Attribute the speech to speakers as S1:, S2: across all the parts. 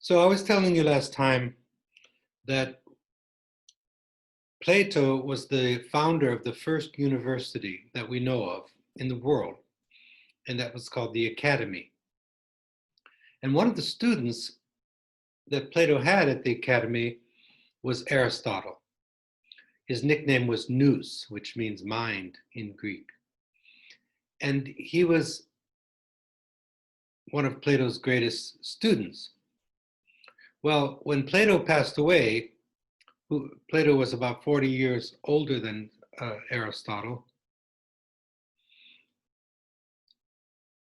S1: So I was telling you last time that Plato was the founder of the first university that we know of in the world, and that was called the Academy. And one of the students that Plato had at the Academy was Aristotle. His nickname was Nous, which means mind in Greek. And he was one of Plato's greatest students. Well, when Plato passed away, Plato was about 40 years older than Aristotle.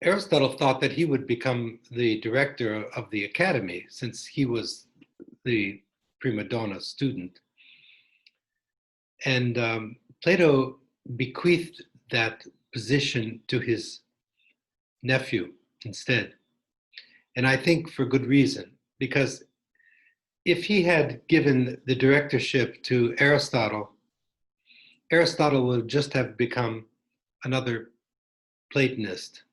S1: Aristotle thought that he would become the director of the academy since he was the prima donna student. And Plato bequeathed that position to his nephew instead. And I think for good reason, because if he had given the directorship to Aristotle, Aristotle would just have become another Platonist.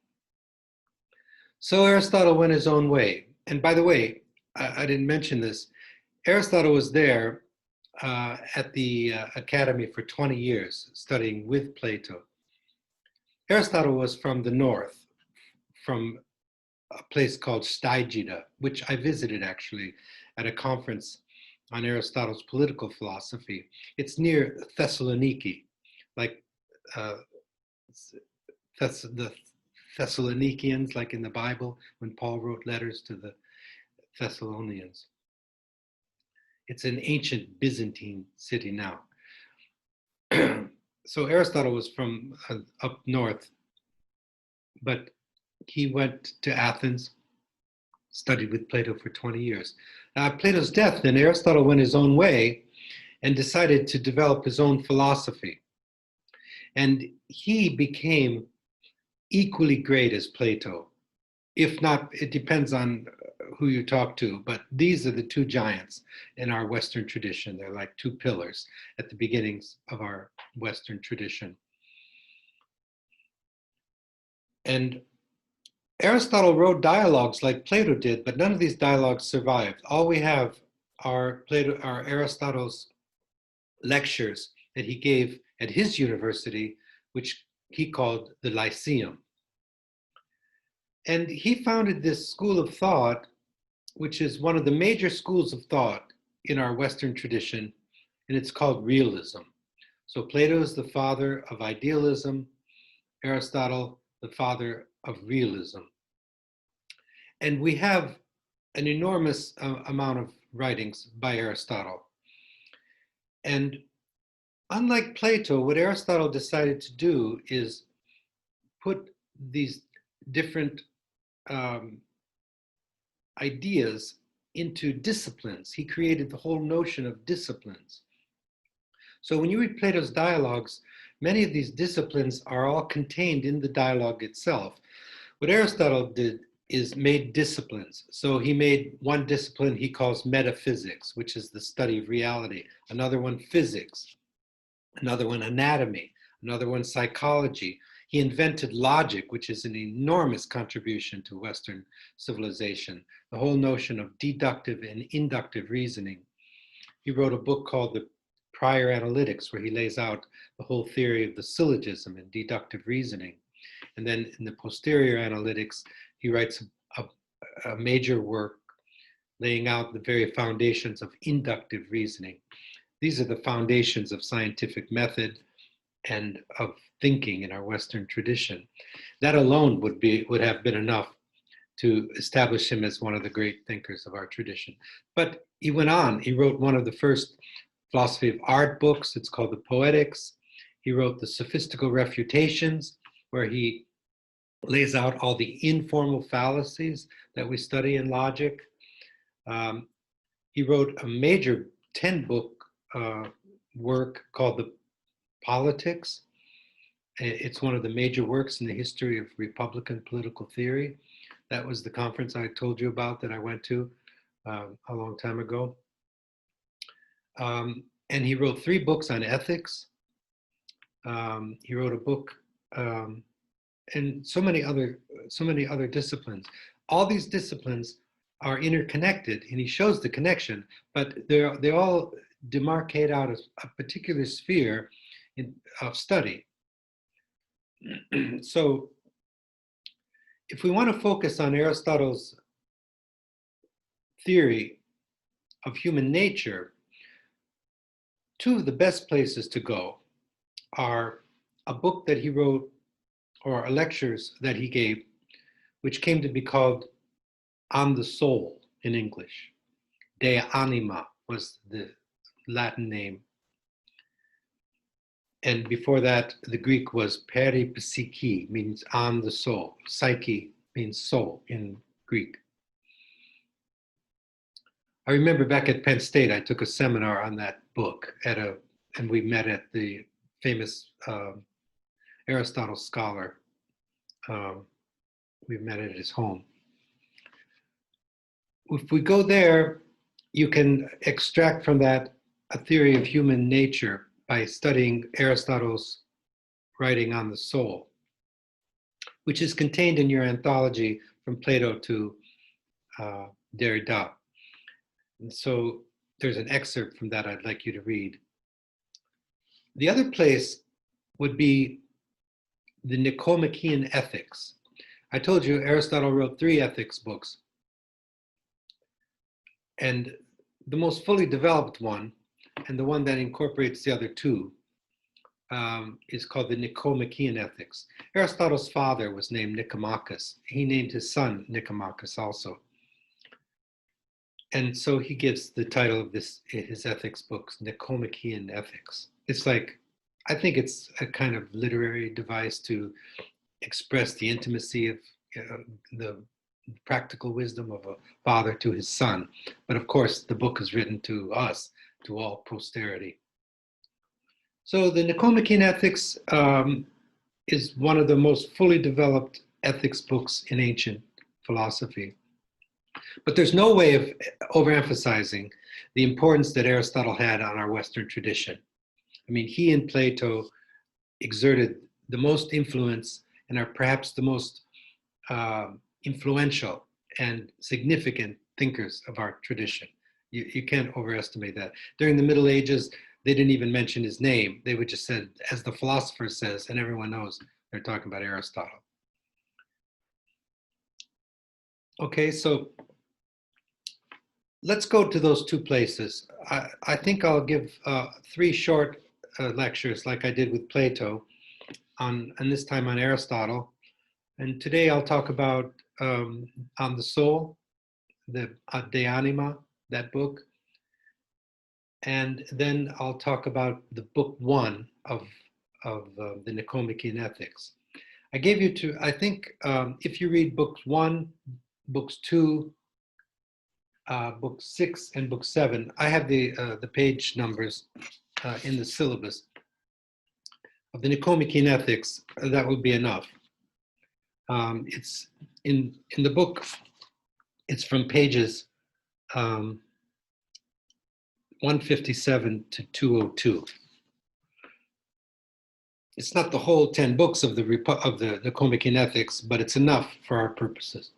S1: So Aristotle went his own way. And by the way, I didn't mention this, Aristotle was there at the academy for 20 years, studying with Plato. Aristotle was from the north, from a place called Stygida, which I visited actually at a conference on Aristotle's political philosophy. It's near Thessaloniki, like the Thessalonikians, like in the Bible, when Paul wrote letters to the Thessalonians. It's an ancient Byzantine city now. So Aristotle was from up north, but he went to Athens, studied with Plato for 20 years. At Plato's death, then Aristotle went his own way and decided to develop his own philosophy. And he became equally great as Plato. If not, it depends on who you talk to, but these are the two giants in our Western tradition. They're like two pillars at the beginnings of our Western tradition. And Aristotle wrote dialogues like Plato did, but none of these dialogues survived. All we have are Aristotle's lectures that he gave at his university, which he called the Lyceum. And he founded this school of thought, which is one of the major schools of thought in our Western tradition, and it's called realism. So Plato is the father of idealism, Aristotle, the father of realism. And we have an enormous amount of writings by Aristotle. And unlike Plato, what Aristotle decided to do is put these different ideas into disciplines. He created the whole notion of disciplines. So when you read Plato's dialogues, many of these disciplines are all contained in the dialogue itself. What Aristotle did is made disciplines. So he made one discipline he calls metaphysics, which is the study of reality, another one physics, another one anatomy, another one psychology. He invented logic, which is an enormous contribution to Western civilization, the whole notion of deductive and inductive reasoning. He wrote a book called The Prior Analytics, where he lays out the whole theory of the syllogism and deductive reasoning. And then in the Posterior Analytics, he writes a major work laying out the very foundations of inductive reasoning. These are the foundations of scientific method and of thinking in our Western tradition. That alone would have been enough to establish him as one of the great thinkers of our tradition. But he went on. He wrote one of the first philosophy of art books. It's called the Poetics. He wrote the Sophistical Refutations, where he lays out all the informal fallacies that we study in logic. He wrote a major 10-book work called the Politics. It's one of the major works in the history of Republican political theory. That was the conference I told you about that I went to a long time ago. And he wrote 3 books on ethics. He wrote a book and so many other disciplines. All these disciplines are interconnected, and he shows the connection, but they all demarcate out a particular sphere of study. So if we want to focus on Aristotle's theory of human nature, two of the best places to go are a book that he wrote, or lectures that he gave, which came to be called On the Soul in English. De Anima was the Latin name. And before that, the Greek was peripsyche, means on the soul. Psyche means soul in Greek. I remember back at Penn State, I took a seminar on that book and we met at the famous Aristotle scholar. We met at his home. If we go there, you can extract from that a theory of human nature by studying Aristotle's writing on the soul, which is contained in your anthology From Plato to Derrida. And so there's an excerpt from that I'd like you to read. The other place would be the Nichomachean Ethics. I told you Aristotle wrote 3 ethics books. And the most fully developed one, and the one that incorporates the other 2, is called the Nichomachean Ethics. Aristotle's father was named Nicomachus. He named his son Nicomachus also. And so he gives the title of his ethics books, Nichomachean Ethics. It's like, I think it's a kind of literary device to express the intimacy of the practical wisdom of a father to his son. But of course, the book is written to us, to all posterity. So the Nichomachean Ethics is one of the most fully developed ethics books in ancient philosophy. But there's no way of overemphasizing the importance that Aristotle had on our Western tradition. I mean, he and Plato exerted the most influence and are perhaps the most influential and significant thinkers of our tradition. You can't overestimate that. During the Middle Ages, they didn't even mention his name. They would just say, as the philosopher says, and everyone knows they're talking about Aristotle. Okay, so let's go to those 2 places. I think I'll give 3 short lectures like I did with Plato, and this time on Aristotle. And today I'll talk about On the Soul, the De Anima, that book. And then I'll talk about the book 1 of the Nichomachean Ethics. I gave you I think if you read books 1, books 2, book 6, and book 7, I have the page numbers in the syllabus of the Nichomachean Ethics. That will be enough. It's in the book, it's from pages 157 to 202. It's not the whole 10 books of the Nichomachean Ethics, but it's enough for our purposes.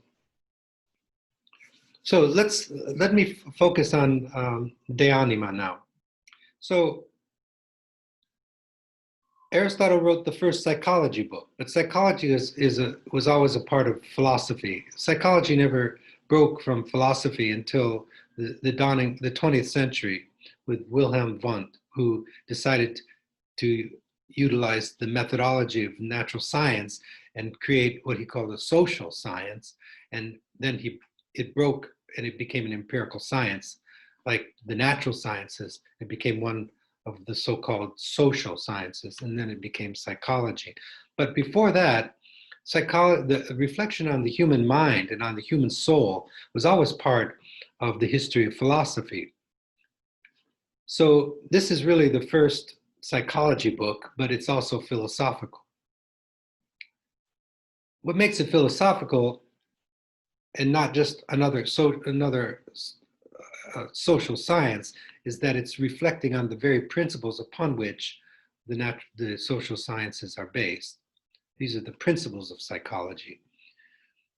S1: So let me focus on De Anima now. So Aristotle wrote the first psychology book, but psychology was always a part of philosophy. Psychology never broke from philosophy until the 20th century with Wilhelm Wundt, who decided to utilize the methodology of natural science and create what he called a social science. And then it broke and it became an empirical science. Like the natural sciences, it became one of the so-called social sciences, and then it became psychology. But before that, the reflection on the human mind and on the human soul was always part of the history of philosophy. So this is really the first psychology book, but it's also philosophical. What makes it philosophical and not just another social science is that it's reflecting on the very principles upon which the social sciences are based. These are the principles of psychology.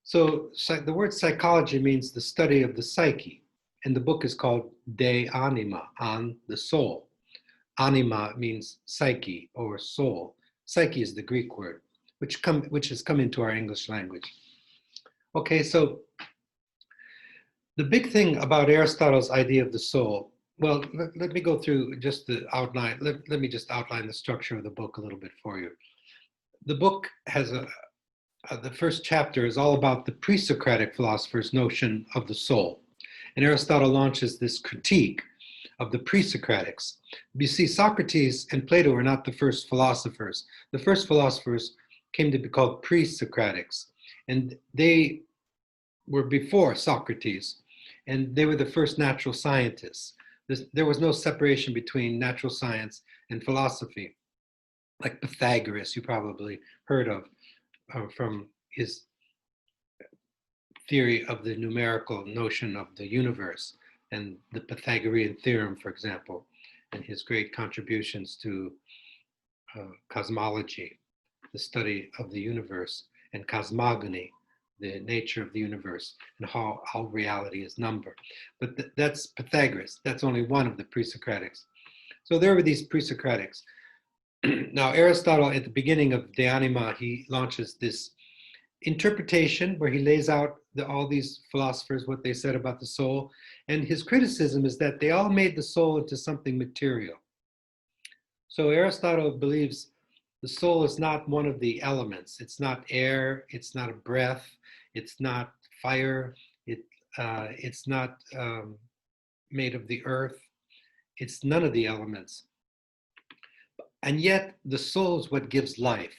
S1: So the word psychology means the study of the psyche, and the book is called De Anima, on the soul. Anima means psyche or soul. Psyche is the Greek word, which has come into our English language. Okay, so the big thing about Aristotle's idea of the soul, well, let me go through just the outline. Let me just outline the structure of the book a little bit for you. The book has the first chapter is all about the pre-Socratic philosophers' notion of the soul. And Aristotle launches this critique of the pre-Socratics. You see, Socrates and Plato were not the first philosophers. The first philosophers came to be called pre-Socratics, and they were before Socrates, and they were the first natural scientists. There was no separation between natural science and philosophy, like Pythagoras, you probably heard of from his theory of the numerical notion of the universe, and the Pythagorean theorem, for example, and his great contributions to cosmology, the study of the universe, and cosmogony, the nature of the universe, and how reality is numbered. But that's Pythagoras. That's only one of the pre-Socratics. So there were these pre-Socratics. Now, Aristotle, at the beginning of De Anima, he launches this interpretation where he lays out all these philosophers, what they said about the soul. And his criticism is that they all made the soul into something material. So Aristotle believes the soul is not one of the elements. It's not air, it's not a breath, it's not fire, it's not made of the earth. It's none of the elements. And yet the soul is what gives life,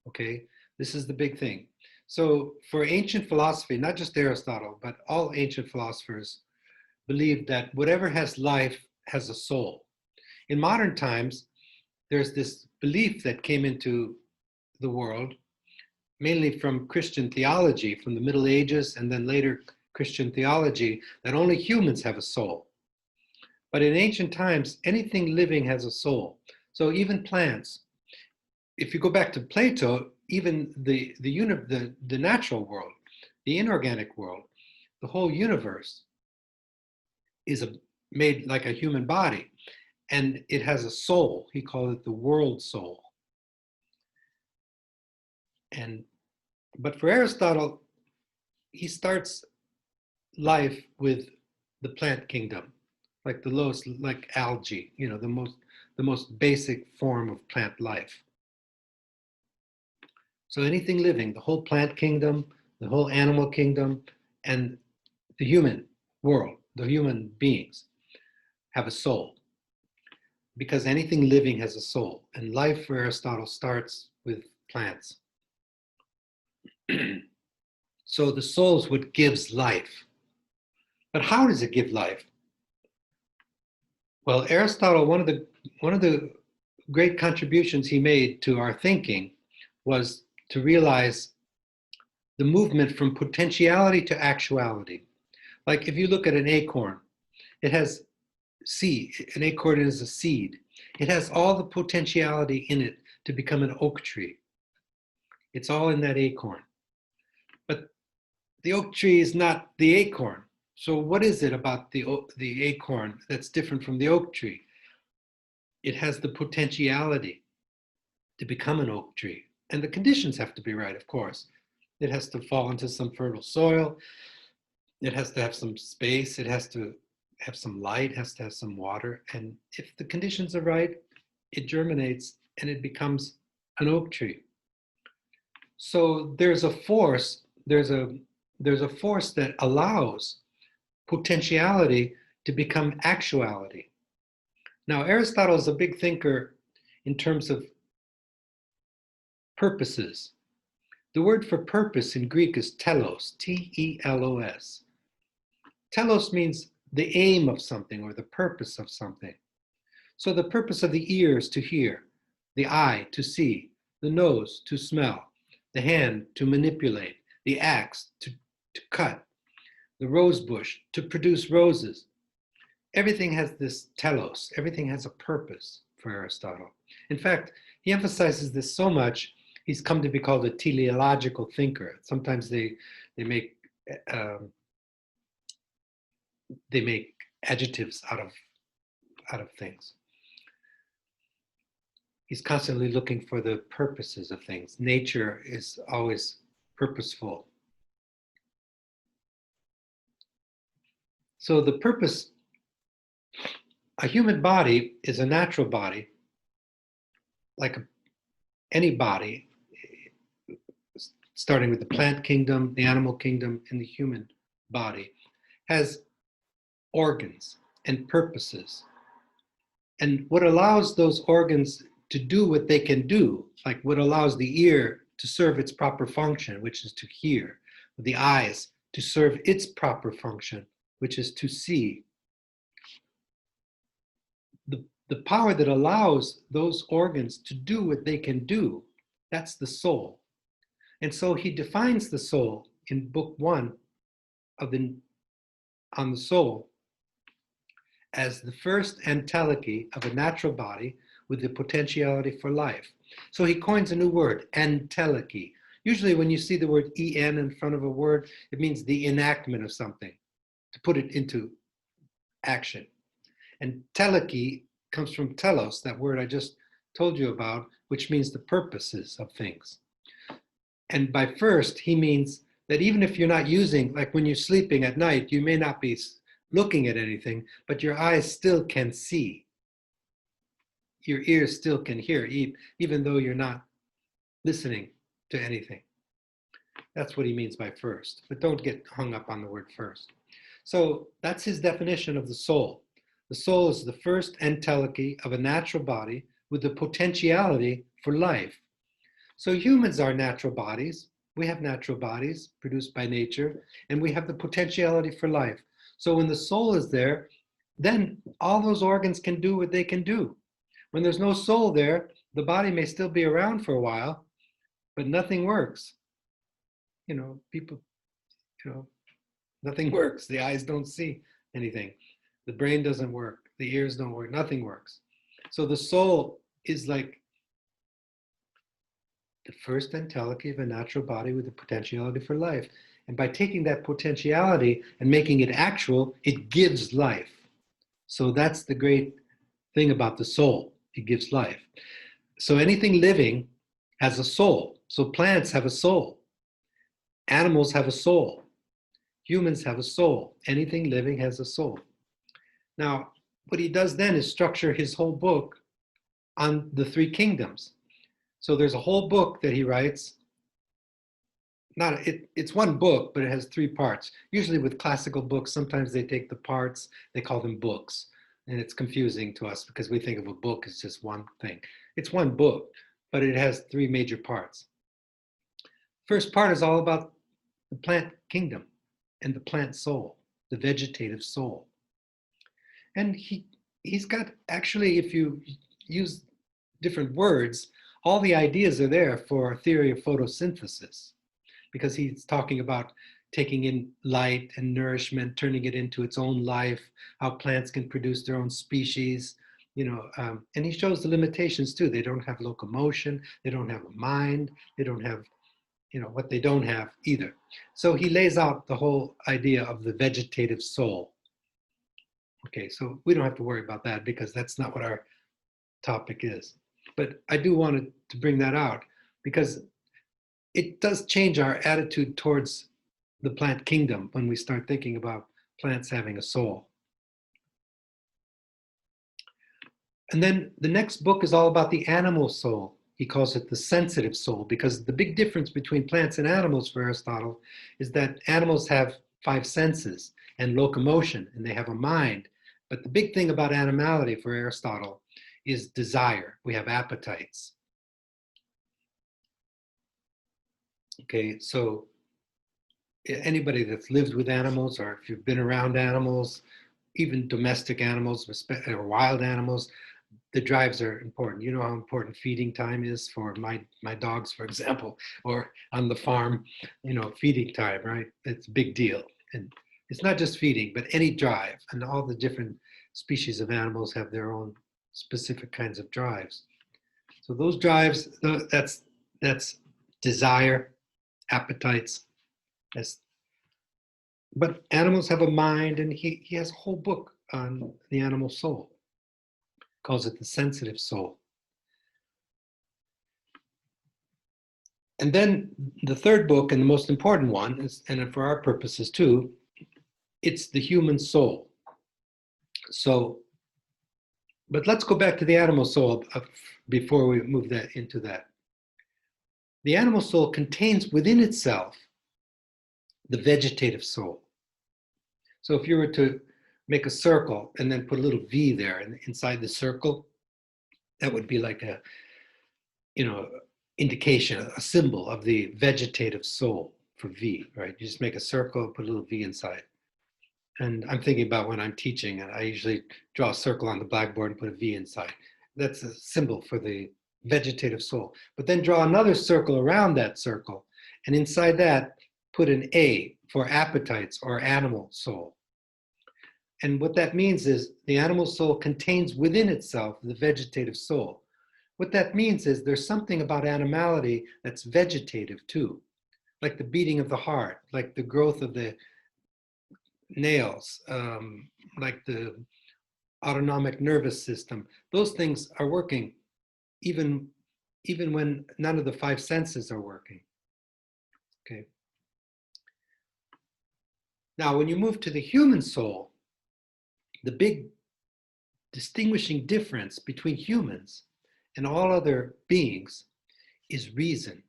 S1: okay? This is the big thing. So for ancient philosophy, not just Aristotle, but all ancient philosophers believed that whatever has life has a soul. In modern times, there's this belief that came into the world, mainly from Christian theology, from the Middle Ages and then later Christian theology, that only humans have a soul. But in ancient times, anything living has a soul. So even plants, if you go back to Plato, even the natural world, the inorganic world, the whole universe is made like a human body, and it has a soul. He called it the world soul. But for Aristotle, he starts life with the plant kingdom, like the lowest, like algae, the most basic form of plant life. So anything living, the whole plant kingdom, the whole animal kingdom, and the human world, the human beings have a soul. Because anything living has a soul. And life for Aristotle starts with plants. So the soul is what gives life. But how does it give life? Well, Aristotle, one of the great contributions he made to our thinking was to realize the movement from potentiality to actuality. Like if you look at an acorn, it has seed. An acorn is a seed. It has all the potentiality in it to become an oak tree. It's all in that acorn. But the oak tree is not the acorn. So what is it about the acorn that's different from the oak tree? It has the potentiality to become an oak tree. And the conditions have to be right, of course. It has to fall into some fertile soil. It has to have some space. It has to have some light, has to have some water. And if the conditions are right, it germinates and it becomes an oak tree. So there's a force, there's a force that allows potentiality to become actuality. Now, Aristotle is a big thinker in terms of purposes. The word for purpose in Greek is telos, T-E-L-O-S. Telos means the aim of something or the purpose of something. So the purpose of the ear is to hear, the eye to see, the nose to smell, the hand to manipulate, the axe to cut, the rose bush to produce roses. Everything has this telos, everything has a purpose for Aristotle. In fact, he emphasizes this so much He's come to be called a teleological thinker. Sometimes they make um, they make adjectives out of things. He's constantly looking for the purposes of things. Nature is always purposeful. So the purpose, a human body is a natural body, like any body, starting with the plant kingdom, the animal kingdom, and the human body, has organs and purposes. And what allows those organs to do what they can do, like what allows the ear to serve its proper function, which is to hear, the eyes to serve its proper function, which is to see. The power that allows those organs to do what they can do, that's the soul. And so he defines the soul in book 1 of on the soul as the first entelechy of a natural body with the potentiality for life. So he coins a new word, entelechy. Usually when you see the word en in front of a word, it means the enactment of something, to put it into action. And telechy comes from telos, that word I just told you about, which means the purposes of things. And by first, he means that even if you're not using, like when you're sleeping at night, you may not be looking at anything, but your eyes still can see. Your ears still can hear, even though you're not listening to anything. That's what he means by first, but don't get hung up on the word first. So that's his definition of the soul. The soul is the first entelechy of a natural body with the potentiality for life. So humans are natural bodies. We have natural bodies produced by nature, and we have the potentiality for life. So when the soul is there, then all those organs can do what they can do. When there's no soul there, the body may still be around for a while, but nothing works. People, nothing works. The eyes don't see anything. The brain doesn't work. The ears don't work. Nothing works. So the soul is like the first entelechy of a natural body with the potentiality for life. And by taking that potentiality and making it actual, it gives life. So that's the great thing about the soul. It gives life. So anything living has a soul. So plants have a soul. Animals have a soul. Humans have a soul. Anything living has a soul. Now, what he does then is structure his whole book on the three kingdoms. So there's a whole book that he writes. It's one book, but it has 3 parts. Usually with classical books, sometimes they take the parts, they call them books. And it's confusing to us because we think of a book as just one thing. It's one book, but it has 3 major parts. First part is all about the plant kingdom and the plant soul, the vegetative soul. And he's got, actually, if you use different words, all the ideas are there for a theory of photosynthesis, because he's talking about taking in light and nourishment, turning it into its own life, how plants can produce their own species, and he shows the limitations too. They don't have locomotion, they don't have a mind, they don't have, what they don't have either. So he lays out the whole idea of the vegetative soul. Okay, so we don't have to worry about that because that's not what our topic is. But I do want to bring that out because it does change our attitude towards the plant kingdom when we start thinking about plants having a soul. And then the next book is all about the animal soul. He calls it the sensitive soul, because the big difference between plants and animals for Aristotle is that animals have 5 senses and locomotion, and they have a mind. But the big thing about animality for Aristotle is desire. We have appetites. Okay, so anybody that's lived with animals, or if you've been around animals, even domestic animals or wild animals, the drives are important. You know how important feeding time is for my dogs, for example, or on the farm, feeding time, right? It's a big deal. And it's not just feeding, but any drive, and all the different species of animals have their own specific kinds of drives. So those drives, that's That's desire, appetites. But animals have a mind, and he has a whole book on the animal soul. Calls it the sensitive soul. And then the third book, and the most important one, is, and for our purposes too, it's the human soul. So, but let's go back to the animal soul before we move that into that. The animal soul contains within itself the vegetative soul. So if you were to make a circle and then put a little V there, and inside the circle, that would be like a, indication, a symbol of the vegetative soul for V, right? You just make a circle, put a little V inside. And I'm thinking about when I'm teaching, and I usually draw a circle on the blackboard and put a V inside. That's a symbol for the vegetative soul. But then draw another circle around that circle, and inside that, put an A for appetites or animal soul. And what that means is the animal soul contains within itself the vegetative soul. What that means is there's something about animality that's vegetative too, like the beating of the heart, like the growth of the nails, like the autonomic nervous system. Those things are working even when none of the five senses are working. Okay. Now, when you move to the human soul, the big distinguishing difference between humans and all other beings is reason.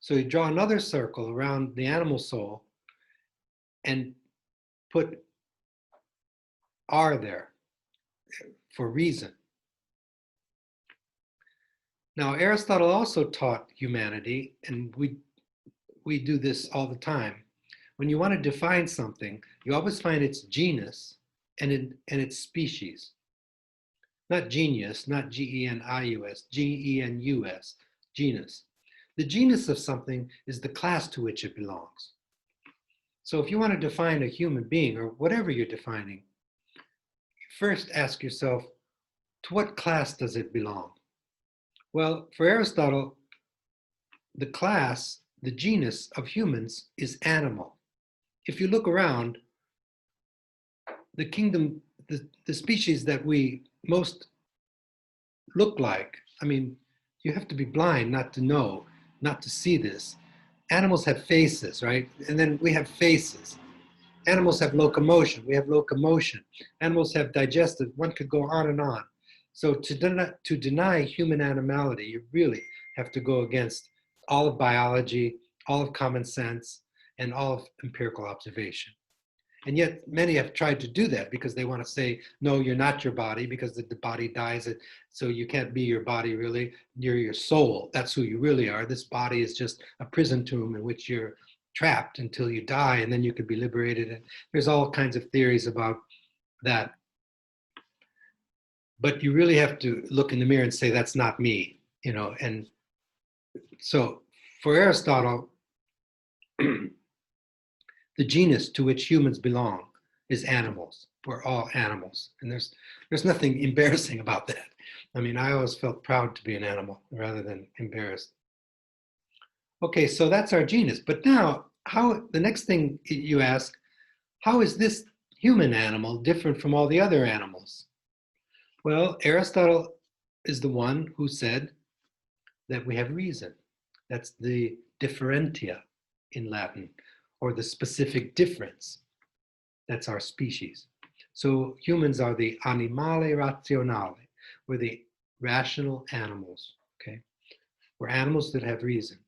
S1: So you draw another circle around the animal soul and put R there for reason. Now, Aristotle also taught humanity, and we do this all the time. When you want to define something, you always find its genus and its species. Not genius, not G-E-N-I-U-S, G-E-N-U-S, genus. The genus of something is the class to which it belongs. So if you want to define a human being, or whatever you're defining, first ask yourself, to what class does it belong? Well, for Aristotle, the class, the genus of humans is animal. If you look around, the kingdom, the species that we most look like, I mean, you have to be blind not to know, not to see this. Animals have faces, right? And then we have faces. Animals have locomotion, we have locomotion. Animals have digestive, one could go on and on. So to deny human animality, you really have to go against all of biology, all of common sense, and all of empirical observation. And yet many have tried to do that because they want to say, no, you're not your body because the body dies. So you can't be your body really. You're your soul. That's who you really are. This body is just a prison tomb in which you're trapped until you die, and then you could be liberated. And there's all kinds of theories about that. But you really have to look in the mirror and say, that's not me, And so for Aristotle, the genus to which humans belong is animals. We're all animals. And there's nothing embarrassing about that. I mean, I always felt proud to be an animal rather than embarrassed. Okay, so that's our genus. But now, the next thing you ask, how is this human animal different from all the other animals? Well, Aristotle is the one who said that we have reason. That's the differentia in Latin, or the specific difference. That's our species. So humans are the animale razionale. We're the rational animals, okay? We're animals that have reason.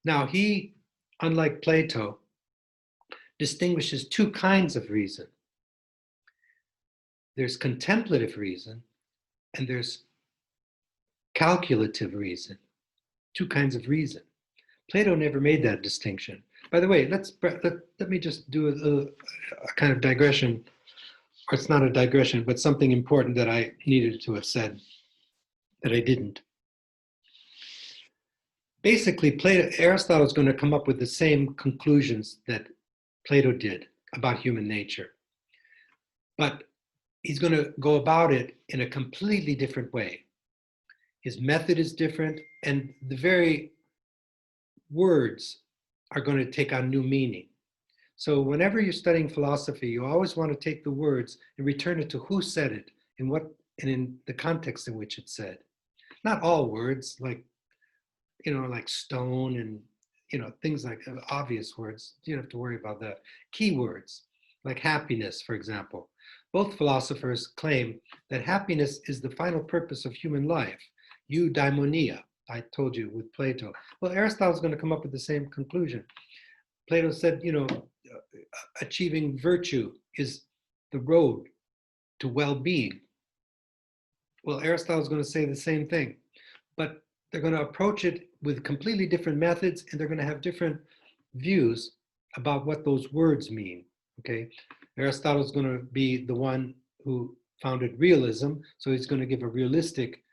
S1: Now he, unlike Plato, distinguishes two kinds of reason. There's contemplative reason and there's calculative reason. Two kinds of reason. Plato never made that distinction. By the way, let me just do a kind of digression, or it's not a digression, but something important that I needed to have said that I didn't. Basically, Aristotle is going to come up with the same conclusions that Plato did about human nature. But he's going to go about it in a completely different way. His method is different, and the very words are going to take on new meaning. So whenever you're studying philosophy, you always want to take the words and return it to who said it and what, and in the context in which it's said. Not all words, like, like stone and, things like obvious words. You don't have to worry about that. Key words, like happiness, for example. Both philosophers claim that happiness is the final purpose of human life. Eudaimonia, I told you, with Plato. Well, Aristotle's going to come up with the same conclusion. Plato said, achieving virtue is the road to well-being. Well, Aristotle's going to say the same thing, but they're going to approach it with completely different methods, and they're going to have different views about what those words mean, okay? Aristotle's going to be the one who founded realism, so he's going to give a realistic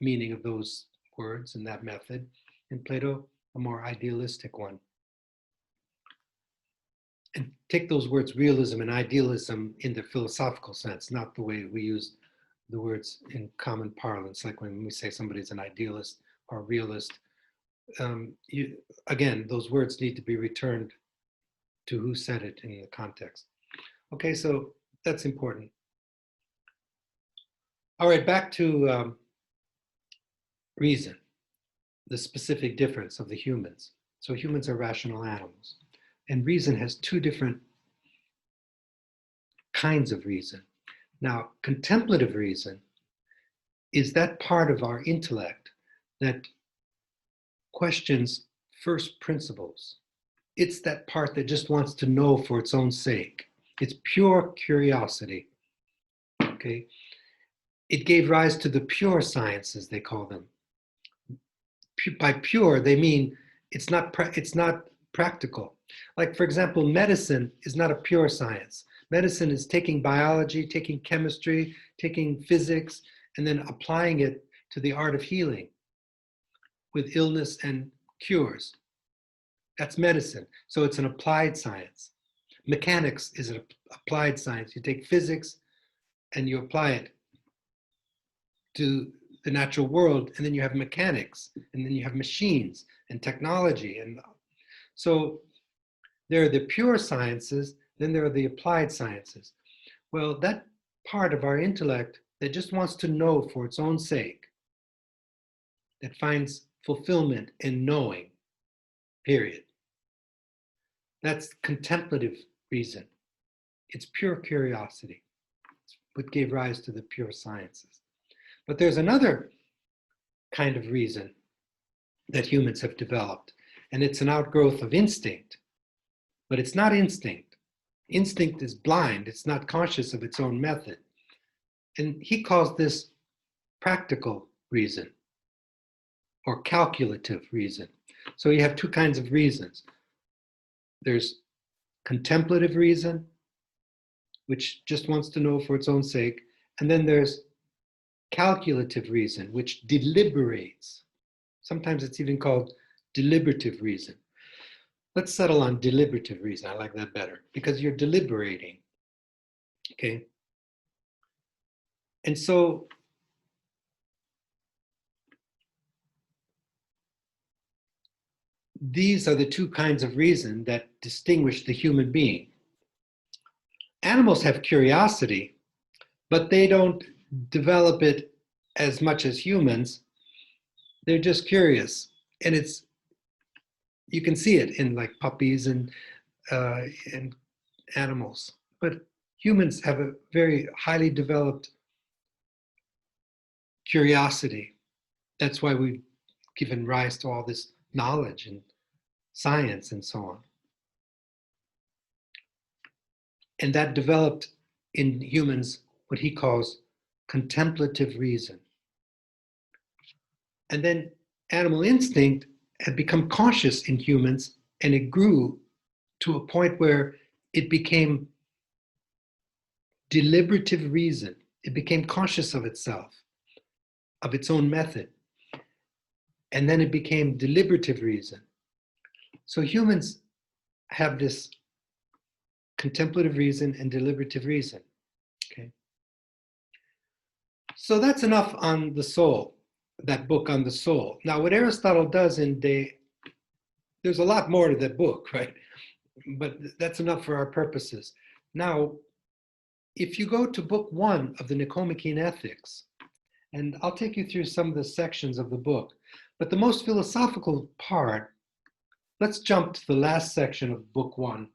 S1: meaning of those words and that method, and Plato, a more idealistic one. And take those words realism and idealism in the philosophical sense, not the way we use the words in common parlance, like when we say somebody's an idealist or realist. Again, those words need to be returned to who said it in the context. Okay, so that's important. All right, back to reason, the specific difference of the humans. So humans are rational animals, and reason has two different kinds of reason. Now, contemplative reason is that part of our intellect that questions first principles. It's that part that just wants to know for its own sake. It's pure curiosity, okay? It gave rise to the pure sciences, they call them. By pure, they mean it's not practical. Like, for example, medicine is not a pure science. Medicine is taking biology, taking chemistry, taking physics, and then applying it to the art of healing with illness and cures. That's medicine. So it's an applied science. Mechanics is an applied science. You take physics and you apply it to the natural world, and then you have mechanics, and then you have machines and technology. And so there are the pure sciences, then there are the applied sciences. Well, that part of our intellect that just wants to know for its own sake, that finds fulfillment in knowing, period. That's contemplative reason. It's pure curiosity. It's what gave rise to the pure sciences. But there's another kind of reason that humans have developed, and it's an outgrowth of instinct. But it's not instinct. Instinct is blind. It's not conscious of its own method. And he calls this practical reason or calculative reason. So you have two kinds of reasons. There's contemplative reason, which just wants to know for its own sake. And then there's calculative reason, which deliberates. Sometimes it's even called deliberative reason. Let's settle on deliberative reason. I like that better because you're deliberating, okay? And so these are the two kinds of reason that distinguish the human being. Animals have curiosity, but they don't develop it as much as humans. They're just curious, and you can see it in like puppies and animals. But humans have a very highly developed curiosity. That's why we've given rise to all this knowledge and science and so on. And that developed in humans what he calls contemplative reason. And then animal instinct had become conscious in humans, and it grew to a point where it became deliberative reason. It became conscious of itself, of its own method. And then it became deliberative reason. So humans have this contemplative reason and deliberative reason, okay? So that's enough on the soul, that book on the soul. Now, what Aristotle does there's a lot more to that book, right? But that's enough for our purposes. Now, if you go to book 1 of the Nichomachean Ethics, and I'll take you through some of the sections of the book, but the most philosophical part, let's jump to the last section of book 1,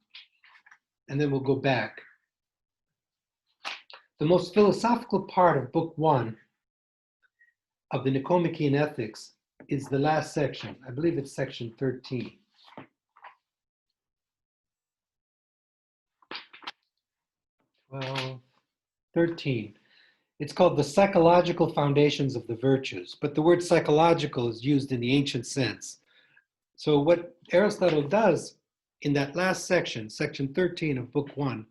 S1: and then we'll go back. The most philosophical part of book 1 of the Nichomachean Ethics is the last section. I believe it's section 13. Well, 13. It's called the psychological foundations of the virtues, but the word psychological is used in the ancient sense. So what Aristotle does in that last section, section 13 of book 1,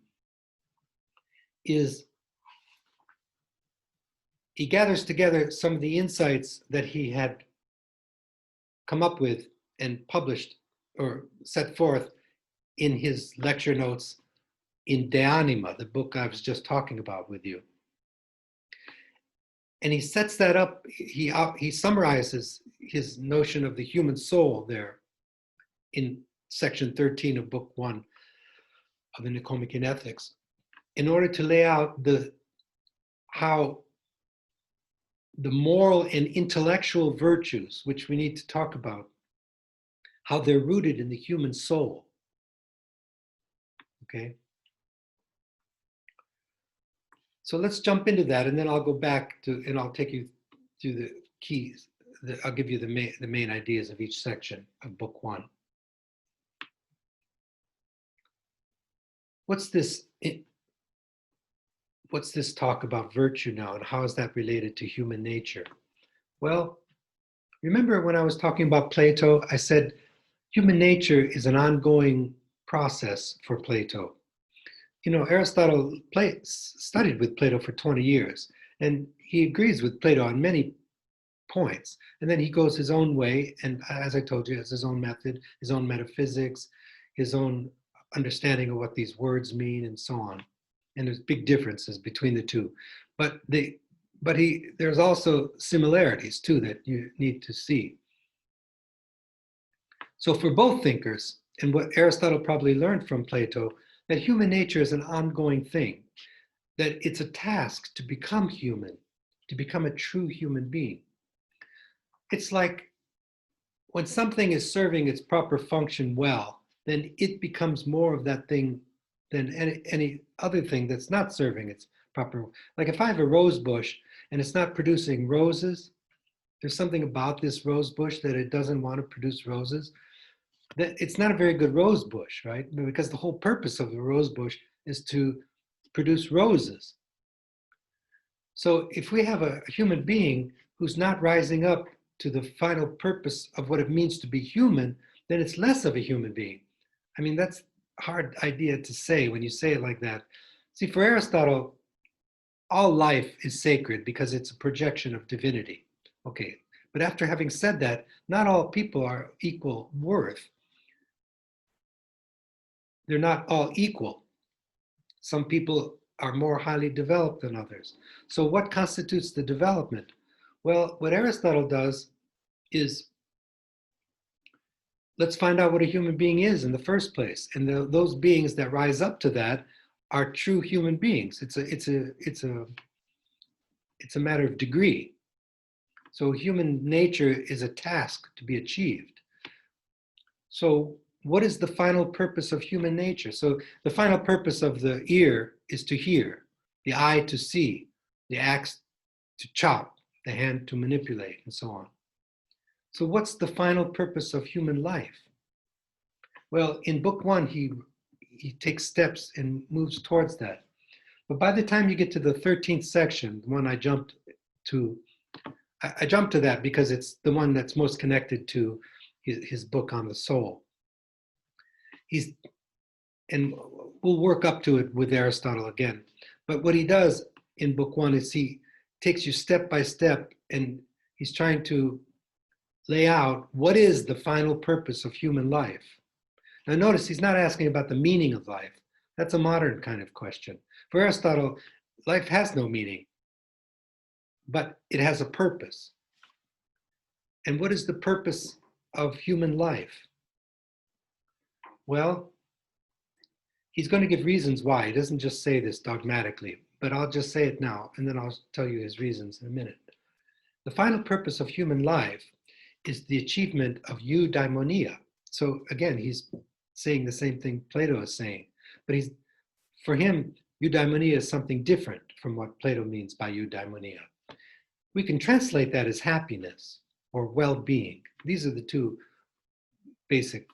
S1: is he gathers together some of the insights that he had come up with and published or set forth in his lecture notes in De Anima, the book I was just talking about with you. And he sets that up, he summarizes his notion of the human soul there in section 13 of book 1 of the Nichomachean Ethics, in order to lay out how the moral and intellectual virtues, which we need to talk about, how they're rooted in the human soul. Okay? So let's jump into that, and then I'll go back to, and I'll take you through the keys. I'll give you the main ideas of each section of book 1. What's this talk about virtue now, and how is that related to human nature? Well, remember when I was talking about Plato, I said human nature is an ongoing process for Plato. You know, Aristotle studied with Plato for 20 years, and he agrees with Plato on many points. And then he goes his own way, and as I told you, has his own method, his own metaphysics, his own understanding of what these words mean, and so on. And there's big differences between the two. But there's also similarities too that you need to see. So for both thinkers, and what Aristotle probably learned from Plato, that human nature is an ongoing thing, that it's a task to become human, to become a true human being. It's like when something is serving its proper function well, then it becomes more of that thing than any other thing that's not serving its proper. Like if I have a rose bush and it's not producing roses, there's something about this rose bush that it doesn't want to produce roses. That it's not a very good rose bush, right? Because the whole purpose of the rose bush is to produce roses. So if we have a human being who's not rising up to the final purpose of what it means to be human, then it's less of a human being. I mean, that's a hard idea to say when you say it like that. See, for Aristotle, all life is sacred because it's a projection of divinity. Okay, but after having said that, not all people are equal worth. They're not all equal. Some people are more highly developed than others. So what constitutes the development? Well, what Aristotle does is, let's find out what a human being is in the first place. And those beings that rise up to that are true human beings. It's a matter of degree. So human nature is a task to be achieved. So what is the final purpose of human nature? So the final purpose of the ear is to hear, the eye to see, the axe to chop, the hand to manipulate, and so on. So what's the final purpose of human life? Well, in book 1, he takes steps and moves towards that. But by the time you get to the 13th section, the one I jumped to that because it's the one that's most connected to his book on the soul. And we'll work up to it with Aristotle again. But what he does in book 1 is he takes you step by step, and he's trying to lay out what is the final purpose of human life. Now notice he's not asking about the meaning of life. That's a modern kind of question. For Aristotle, life has no meaning. but it has a purpose. And what is the purpose of human life? Well, he's going to give reasons why. He doesn't just say this dogmatically, but I'll just say it now, and then I'll tell you his reasons in a minute. The final purpose of human life is the achievement of eudaimonia. So again, he's saying the same thing Plato is saying, but for him, eudaimonia is something different from what Plato means by eudaimonia. We can translate that as happiness or well-being. These are the two basic,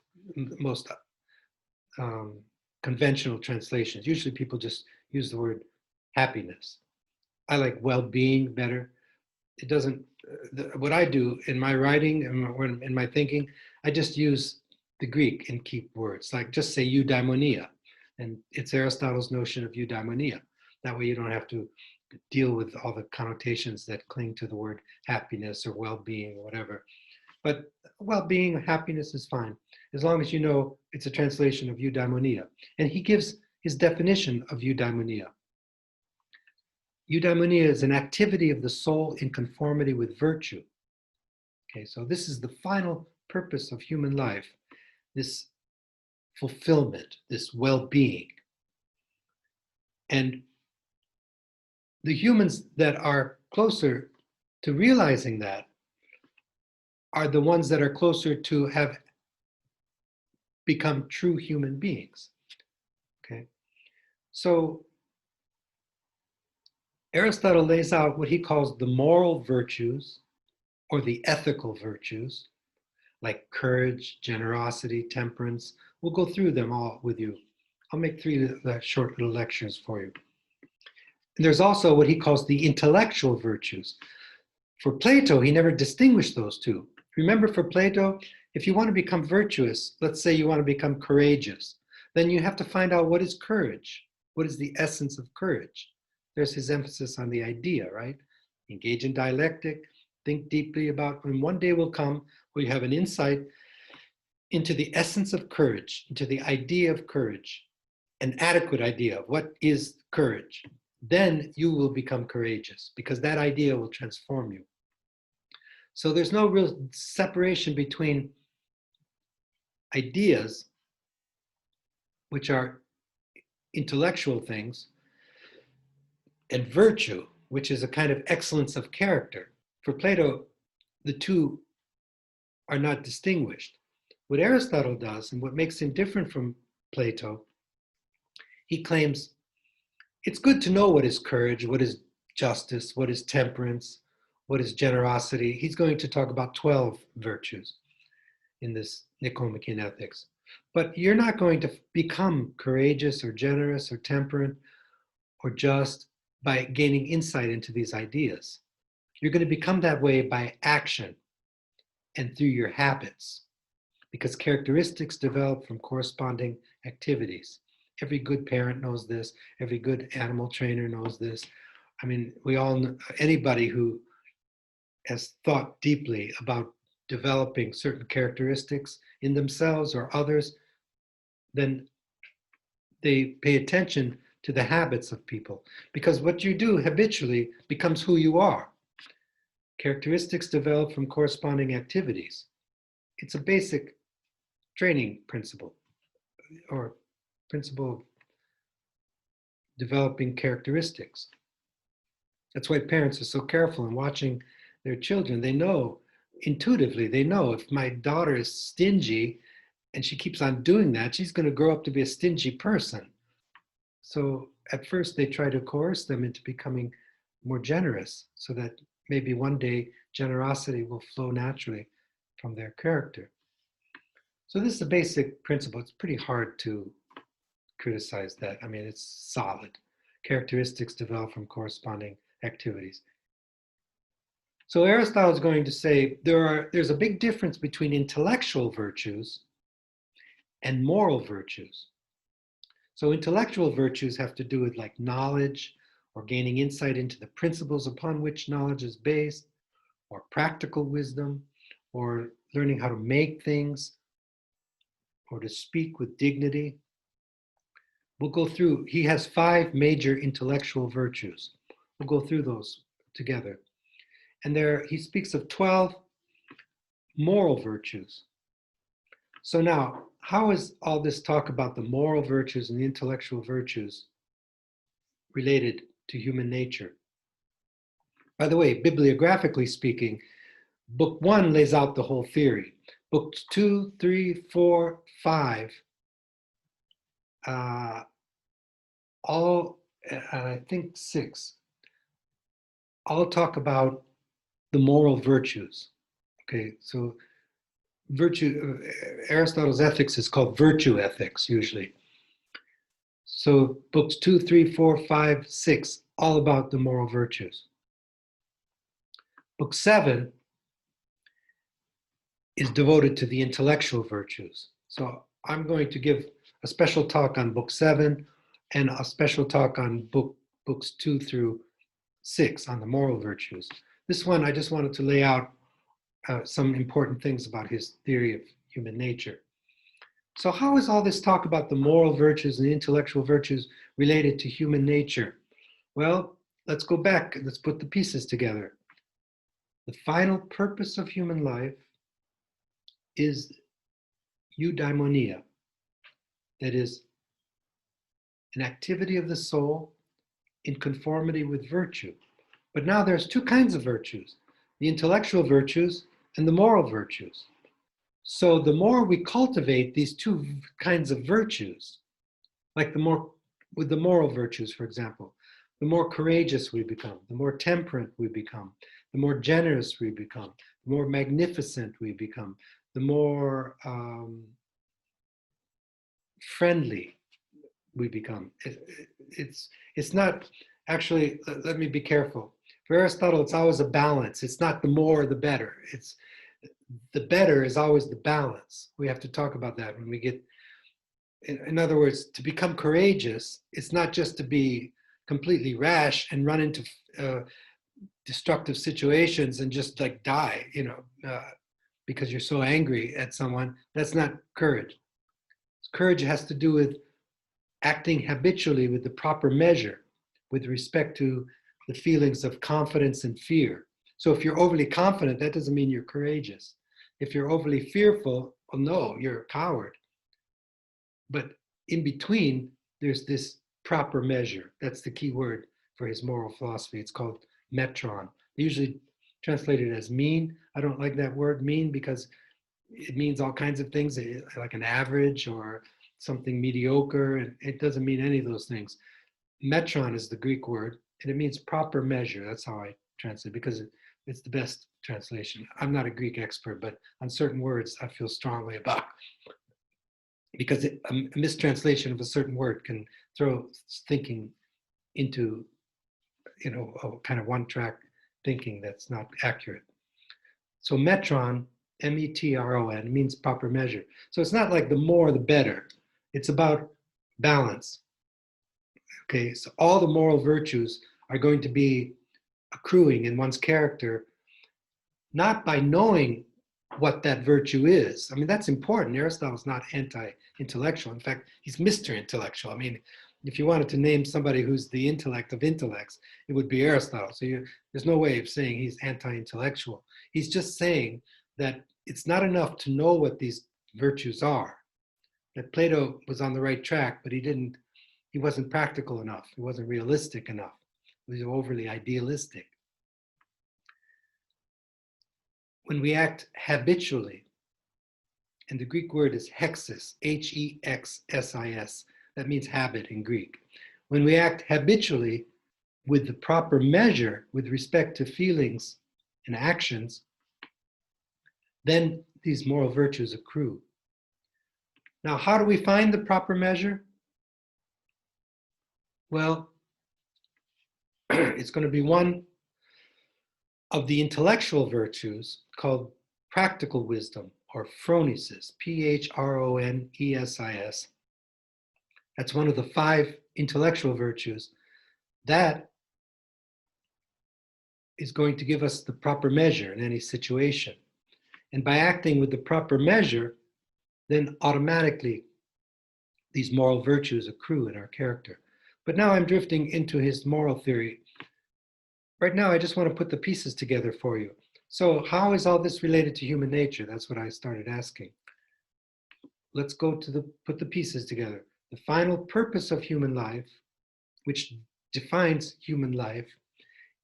S1: most conventional translations. Usually people just use the word happiness. I like well-being better. It doesn't, what I do in my writing and in my thinking, I just use the Greek and keep words, like just say eudaimonia. And it's Aristotle's notion of eudaimonia. That way you don't have to deal with all the connotations that cling to the word happiness or well-being or whatever. But well-being, happiness is fine, as long as you know it's a translation of eudaimonia. And he gives his definition of eudaimonia. Eudaimonia is an activity of the soul in conformity with virtue. Okay, so this is the final purpose of human life, this fulfillment, this well-being. And the humans that are closer to realizing that are the ones that are closer to have become true human beings. Okay, so Aristotle lays out what he calls the moral virtues or the ethical virtues, like courage, generosity, temperance. We'll go through them all with you. I'll make 3 short little lectures for you. And there's also what he calls the intellectual virtues. For Plato, he never distinguished those two. Remember, for Plato, if you want to become virtuous, let's say you want to become courageous, then you have to find out what is courage. What is the essence of courage? There's his emphasis on the idea, right? Engage in dialectic, think deeply about when one day will come where you have an insight into the essence of courage, into the idea of courage, an adequate idea of what is courage. Then you will become courageous because that idea will transform you. So there's no real separation between ideas, which are intellectual things, and virtue, which is a kind of excellence of character. For Plato, the two are not distinguished. What Aristotle does, and what makes him different from Plato, he claims it's good to know what is courage, what is justice, what is temperance, what is generosity. He's going to talk about 12 virtues in this Nichomachean Ethics. But you're not going to become courageous or generous or temperate or just by gaining insight into these ideas. You're going to become that way by action and through your habits, because characteristics develop from corresponding activities. Every good parent knows this. Every good animal trainer knows this. I mean, we all know, anybody who has thought deeply about developing certain characteristics in themselves or others, then they pay attention to the habits of people, because what you do habitually becomes who you are. Characteristics develop from corresponding activities. It's a basic training principle, or principle of developing characteristics. That's why parents are so careful in watching their children. They know intuitively, they know if my daughter is stingy and she keeps on doing that, she's going to grow up to be a stingy person. So at first they try to coerce them into becoming more generous so that maybe one day generosity will flow naturally from their character. So this is a basic principle. It's pretty hard to criticize that. I mean, it's solid. Characteristics develop from corresponding activities. So Aristotle is going to say there's a big difference between intellectual virtues and moral virtues. So intellectual virtues have to do with like knowledge or gaining insight into the principles upon which knowledge is based, or practical wisdom, or learning how to make things, or to speak with dignity. We'll go through, he has 5 major intellectual virtues. We'll go through those together. And there he speaks of 12 moral virtues. So now, how is all this talk about the moral virtues and the intellectual virtues related to human nature? By the way, bibliographically speaking, book 1 lays out the whole theory. Books 2, 3, 4, 5, all, and I think 6, all talk about the moral virtues. Okay, so Aristotle's ethics is called virtue ethics usually. So books 2, 3, 4, 5, 6, all about the moral virtues. Book 7 is devoted to the intellectual virtues. So I'm going to give a special talk on book 7 and a special talk on books 2 through 6 on the moral virtues. This one, I just wanted to lay out some important things about his theory of human nature. So how is all this talk about the moral virtues and the intellectual virtues related to human nature? Well, let's go back and let's put the pieces together. The final purpose of human life is eudaimonia, that is, an activity of the soul in conformity with virtue. But now there's two kinds of virtues, the intellectual virtues and the moral virtues. So the more we cultivate these two kinds of virtues, like with the moral virtues, for example, the more courageous we become, the more temperate we become, the more generous we become, the more magnificent we become, the more friendly we become. It's not, actually, let me be careful. For Aristotle, it's always a balance. It's not the more, the better. It's the better is always the balance. We have to talk about that when we get, in other words, to become courageous, it's not just to be completely rash and run into destructive situations and just like die, because you're so angry at someone. That's not courage. Courage has to do with acting habitually with the proper measure with respect to the feelings of confidence and fear. So if you're overly confident, that doesn't mean you're courageous. If you're overly fearful, well, no, you're a coward. But in between, there's this proper measure. That's the key word for his moral philosophy. It's called metron. They usually translate it as mean. I don't like that word mean because it means all kinds of things, like an average or something mediocre, and it doesn't mean any of those things. Metron is the Greek word, and it means proper measure. That's how I translate, because it's the best translation. I'm not a Greek expert, but on certain words I feel strongly about, because a mistranslation of a certain word can throw thinking into, a kind of one-track thinking that's not accurate. So metron, metron, means proper measure. So it's not like the more the better. It's about balance. Okay, so all the moral virtues are going to be accruing in one's character, not by knowing what that virtue is. I mean, that's important. Aristotle's not anti-intellectual. In fact, he's Mr. Intellectual. I mean, if you wanted to name somebody who's the intellect of intellects, it would be Aristotle. So there's no way of saying he's anti-intellectual. He's just saying that it's not enough to know what these virtues are. That Plato was on the right track, but he wasn't practical enough. He wasn't realistic enough. He was overly idealistic. When we act habitually, and the Greek word is hexis, Hexsis, that means habit in Greek. When we act habitually with the proper measure with respect to feelings and actions, then these moral virtues accrue. Now, how do we find the proper measure? Well, it's going to be one of the intellectual virtues called practical wisdom, or phronesis, Phronesis. That's one of the 5 intellectual virtues. That is going to give us the proper measure in any situation. And by acting with the proper measure, then automatically these moral virtues accrue in our character. But now I'm drifting into his moral theory. right now I just want to put the pieces together for you. So how is all this related to human nature? That's what I started asking. Let's go to put the pieces together. The final purpose of human life, which defines human life,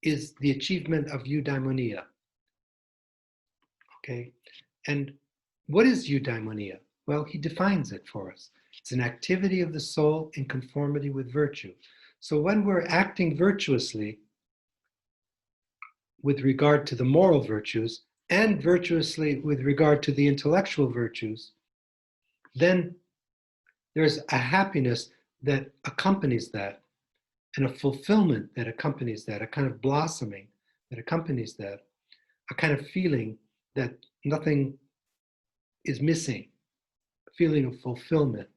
S1: is the achievement of eudaimonia. Okay, and what is eudaimonia? Well, he defines it for us. It's an activity of the soul in conformity with virtue. So when we're acting virtuously with regard to the moral virtues and virtuously with regard to the intellectual virtues, then there's a happiness that accompanies that and a fulfillment that accompanies that, a kind of blossoming that accompanies that, a kind of feeling that nothing is missing, a feeling of fulfillment.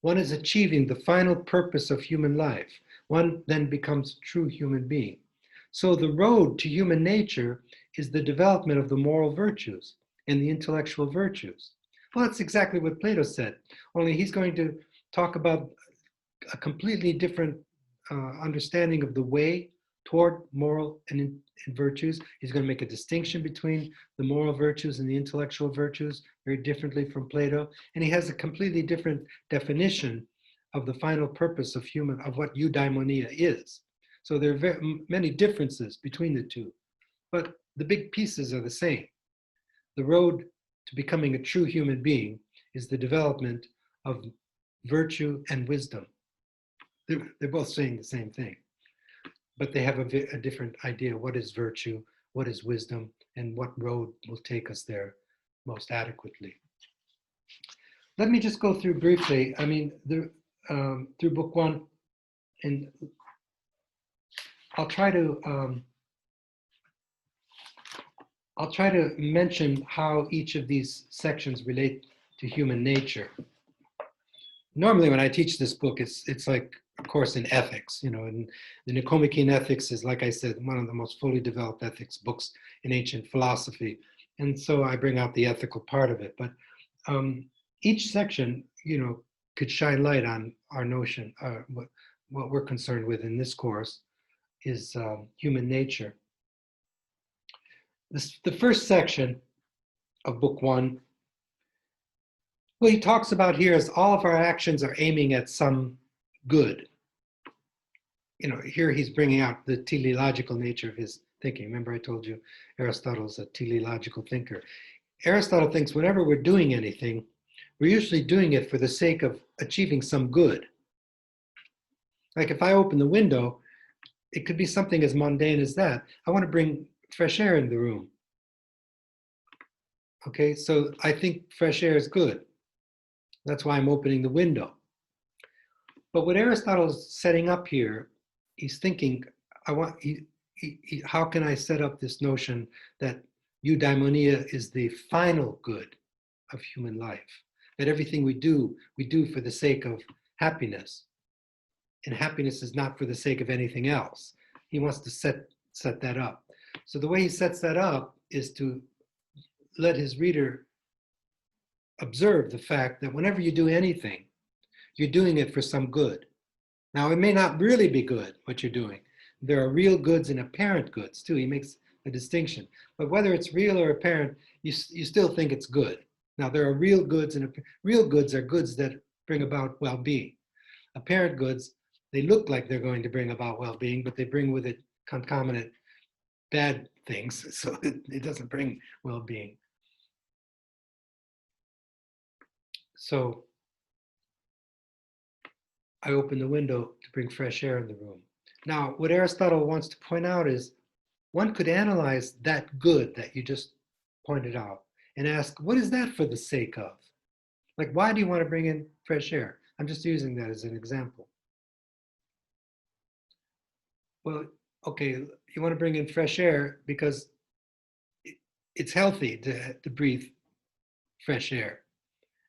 S1: One is achieving the final purpose of human life. One then becomes a true human being. So the road to human nature is the development of the moral virtues and the intellectual virtues. Well, that's exactly what Plato said, only he's going to talk about a completely different understanding of the way toward moral and virtues. He's going to make a distinction between the moral virtues and the intellectual virtues very differently from Plato. And he has a completely different definition of the final purpose of what eudaimonia is. So there are very many differences between the two, but the big pieces are the same. The road to becoming a true human being is the development of virtue and wisdom. They're both saying the same thing, but they have a different idea. What is virtue? What is wisdom? And what road will take us there most adequately? Let me just go through briefly. I mean, through book one, and I'll try to mention how each of these sections relate to human nature. Normally, when I teach this book, it's like a course in ethics, and the Nichomachean Ethics is, like I said, one of the most fully developed ethics books in ancient philosophy. And so I bring out the ethical part of it. But each section, could shine light on our notion, what we're concerned with in this course is human nature. The first section of book one, what he talks about here is all of our actions are aiming at some good. Here he's bringing out the teleological nature of his thinking. Remember I told you Aristotle's a teleological thinker. Aristotle thinks whenever we're doing anything, we're usually doing it for the sake of achieving some good. Like if I open the window, it could be something as mundane as that. I want to bring fresh air in the room. Okay, so I think fresh air is good. That's why I'm opening the window. But what Aristotle is setting up here, he's thinking, how can I set up this notion that eudaimonia is the final good of human life? That everything we do for the sake of happiness. And happiness is not for the sake of anything else. He wants to set that up. So the way he sets that up is to let his reader observe the fact that whenever you do anything, you're doing it for some good. Now, it may not really be good, what you're doing. There are real goods and apparent goods, too. He makes a distinction. But whether it's real or apparent, you still think it's good. Now, there are real goods, and real goods are goods that bring about well-being. Apparent goods, they look like they're going to bring about well-being, but they bring with it concomitant bad things, so it doesn't bring well-being. So I open the window to bring fresh air in the room. Now, what Aristotle wants to point out is one could analyze that good that you just pointed out and ask, what is that for the sake of? Like, why do you want to bring in fresh air? I'm just using that as an example. Well, okay, you want to bring in fresh air because it's healthy to breathe fresh air.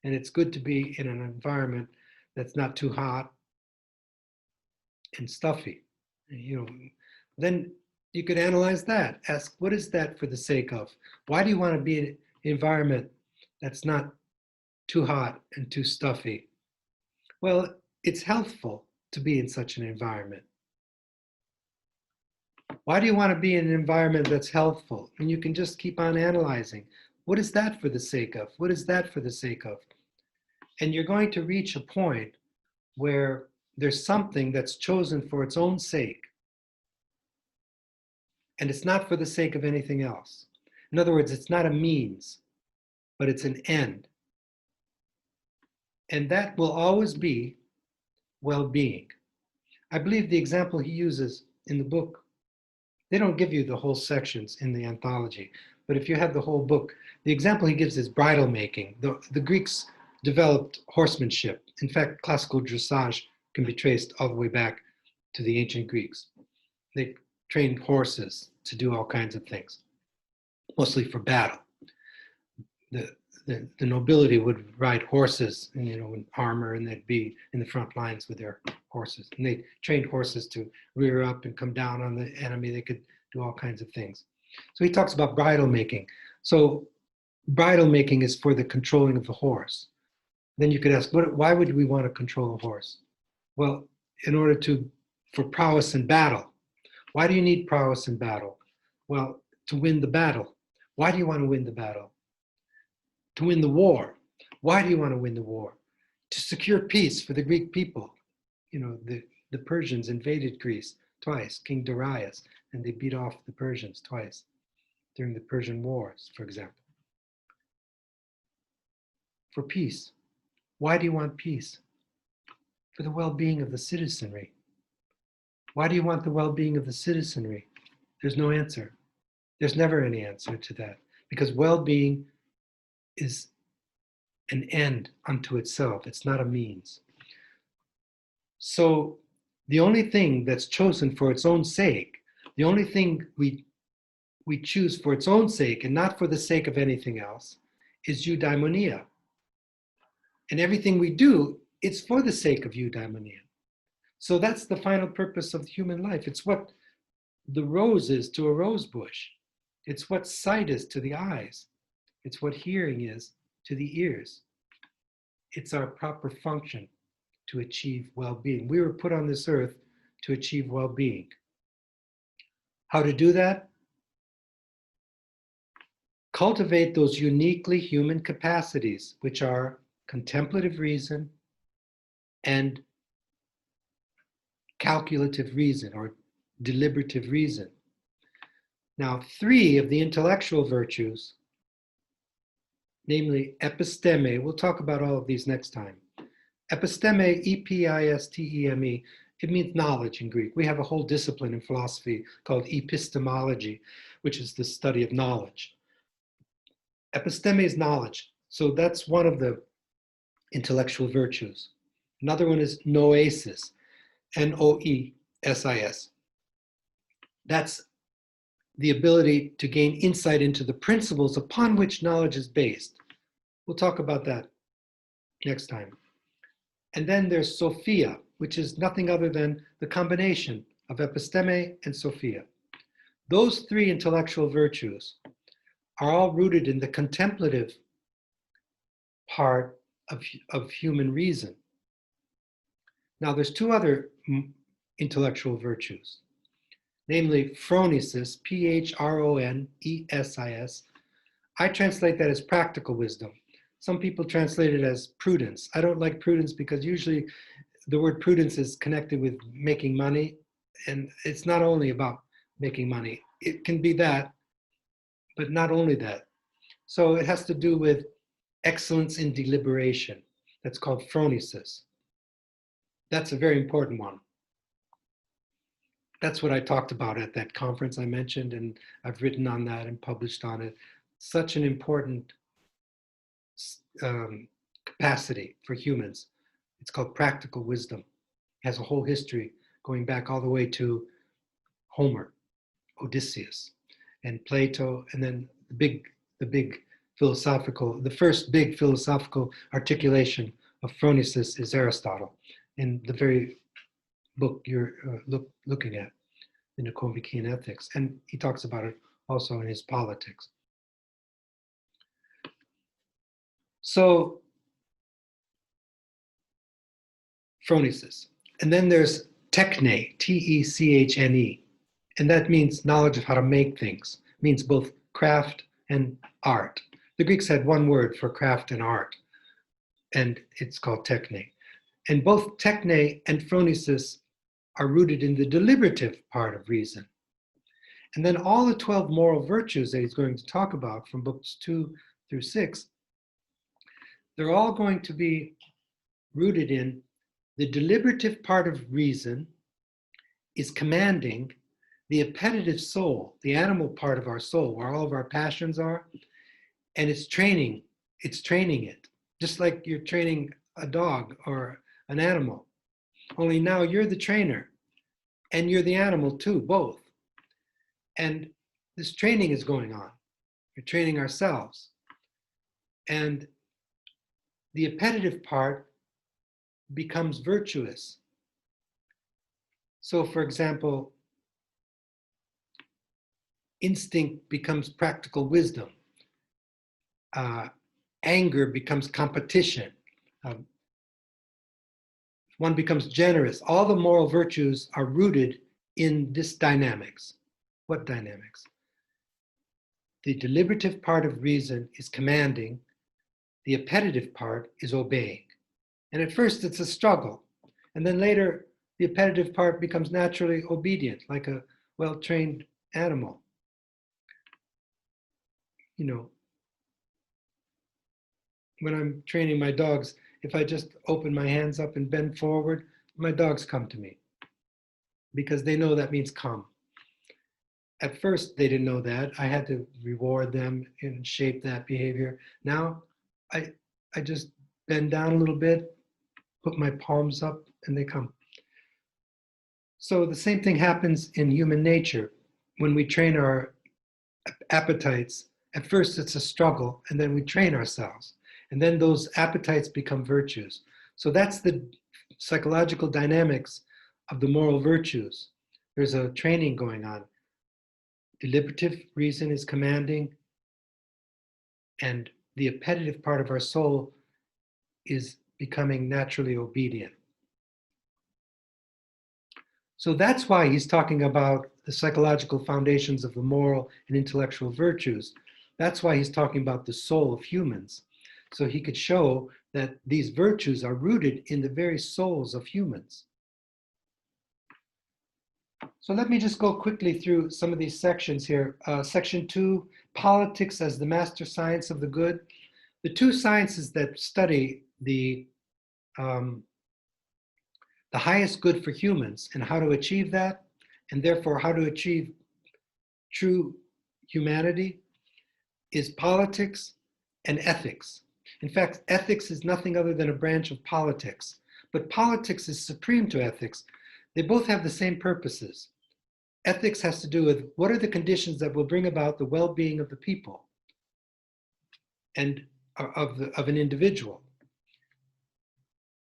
S1: And it's good to be in an environment that's not too hot and stuffy. Then you could analyze that. Ask, what is that for the sake of? Why do you want to be in an environment that's not too hot and too stuffy? Well, it's healthful to be in such an environment. Why do you want to be in an environment that's healthful? And you can just keep on analyzing. What is that for the sake of? What is that for the sake of? And you're going to reach a point where there's something that's chosen for its own sake, and it's not for the sake of anything else. In other words, it's not a means, but it's an end. And that will always be well-being. I believe the example he uses in the book, they don't give you the whole sections in the anthology, but if you have the whole book, the example he gives is bridle making. The Greeks developed horsemanship. In fact, classical dressage can be traced all the way back to the ancient Greeks. They trained horses to do all kinds of things, mostly for battle. The nobility would ride horses, and, in armor, and they'd be in the front lines with their horses. And they trained horses to rear up and come down on the enemy. They could do all kinds of things. So he talks about bridle making. So bridle making is for the controlling of the horse. Then you could ask, why would we want to control a horse? Well, in order for prowess in battle. Why do you need prowess in battle? Well, to win the battle. Why do you want to win the battle? To win the war. Why do you want to win the war? To secure peace for the Greek people. The Persians invaded Greece twice, King Darius, and they beat off the Persians twice during the Persian Wars, for example. For peace. Why do you want peace? For the well-being of the citizenry. Why do you want the well-being of the citizenry? There's no answer. There's never any answer to that, because well-being is an end unto itself. It's not a means. So the only thing that's chosen for its own sake, the only thing we choose for its own sake and not for the sake of anything else, is eudaimonia. And everything we do, it's for the sake of eudaimonia. So that's the final purpose of human life. It's what the rose is to a rose bush. It's what sight is to the eyes. It's what hearing is to the ears. It's our proper function to achieve well-being. We were put on this earth to achieve well-being. How to do that? Cultivate those uniquely human capacities, which are contemplative reason and calculative reason or deliberative reason. Now, 3 of the intellectual virtues, namely episteme, we'll talk about all of these next time. Episteme, E-P-I-S-T-E-M-E, it means knowledge in Greek. We have a whole discipline in philosophy called epistemology, which is the study of knowledge. Episteme is knowledge. So that's one of the intellectual virtues. Another one is noesis, N-O-E-S-I-S. That's the ability to gain insight into the principles upon which knowledge is based. We'll talk about that next time. And then there's Sophia, which is nothing other than the combination of episteme and Sophia. Those 3 intellectual virtues are all rooted in the contemplative part of human reason. Now, there's 2 other intellectual virtues, namely phronesis, P-H-R-O-N-E-S-I-S. I translate that as practical wisdom. Some people translate it as prudence. I don't like prudence because usually the word prudence is connected with making money, and it's not only about making money. It can be that, but not only that. So it has to do with excellence in deliberation. That's called phronesis. That's a very important one. That's what I talked about at that conference I mentioned, and I've written on that and published on it. Such an important capacity for humans. It's called practical wisdom. It has a whole history going back all the way to Homer, Odysseus, and Plato, and then the first big philosophical articulation of phronesis is Aristotle, in the very book you're looking at, the Nichomachean Ethics, and he talks about it also in his Politics. So, phronesis. And then there's techne, T-E-C-H-N-E. And that means knowledge of how to make things. It means both craft and art. The Greeks had one word for craft and art, and it's called techne. And both techne and phronesis are rooted in the deliberative part of reason. And then all the 12 moral virtues that he's going to talk about from books 2 through 6, they're all going to be rooted in the deliberative part of reason is commanding the appetitive soul, the animal part of our soul, where all of our passions are, and it's training it, just like you're training a dog or an animal. Only now you're the trainer and you're the animal too, both. And this training is going on. We're training ourselves. And the appetitive part becomes virtuous. So, for example, instinct becomes practical wisdom. Anger becomes competition. One becomes generous. All the moral virtues are rooted in this dynamics. What dynamics? The deliberative part of reason is commanding. The appetitive part is obeying. And at first it's a struggle. And then later the appetitive part becomes naturally obedient, like a well-trained animal. You know, when I'm training my dogs, if I just open my hands up and bend forward, my dogs come to me because they know that means come. At first, they didn't know that. I had to reward them and shape that behavior. Now, I just bend down a little bit, put my palms up, and they come. So the same thing happens in human nature. When we train our appetites, at first it's a struggle, and then we train ourselves. And then those appetites become virtues. So that's the psychological dynamics of the moral virtues. There's a training going on. Deliberative reason is commanding, and the appetitive part of our soul is becoming naturally obedient. So that's why he's talking about the psychological foundations of the moral and intellectual virtues. That's why he's talking about the soul of humans. So he could show that these virtues are rooted in the very souls of humans. So let me just go quickly through some of these sections here. Section 2, politics as the master science of the good. The two sciences that study the highest good for humans and how to achieve that, and therefore how to achieve true humanity, is politics and ethics. In fact, ethics is nothing other than a branch of politics, but politics is supreme to ethics. They both have the same purposes. Ethics has to do with what are the conditions that will bring about the well-being of the people and of an individual.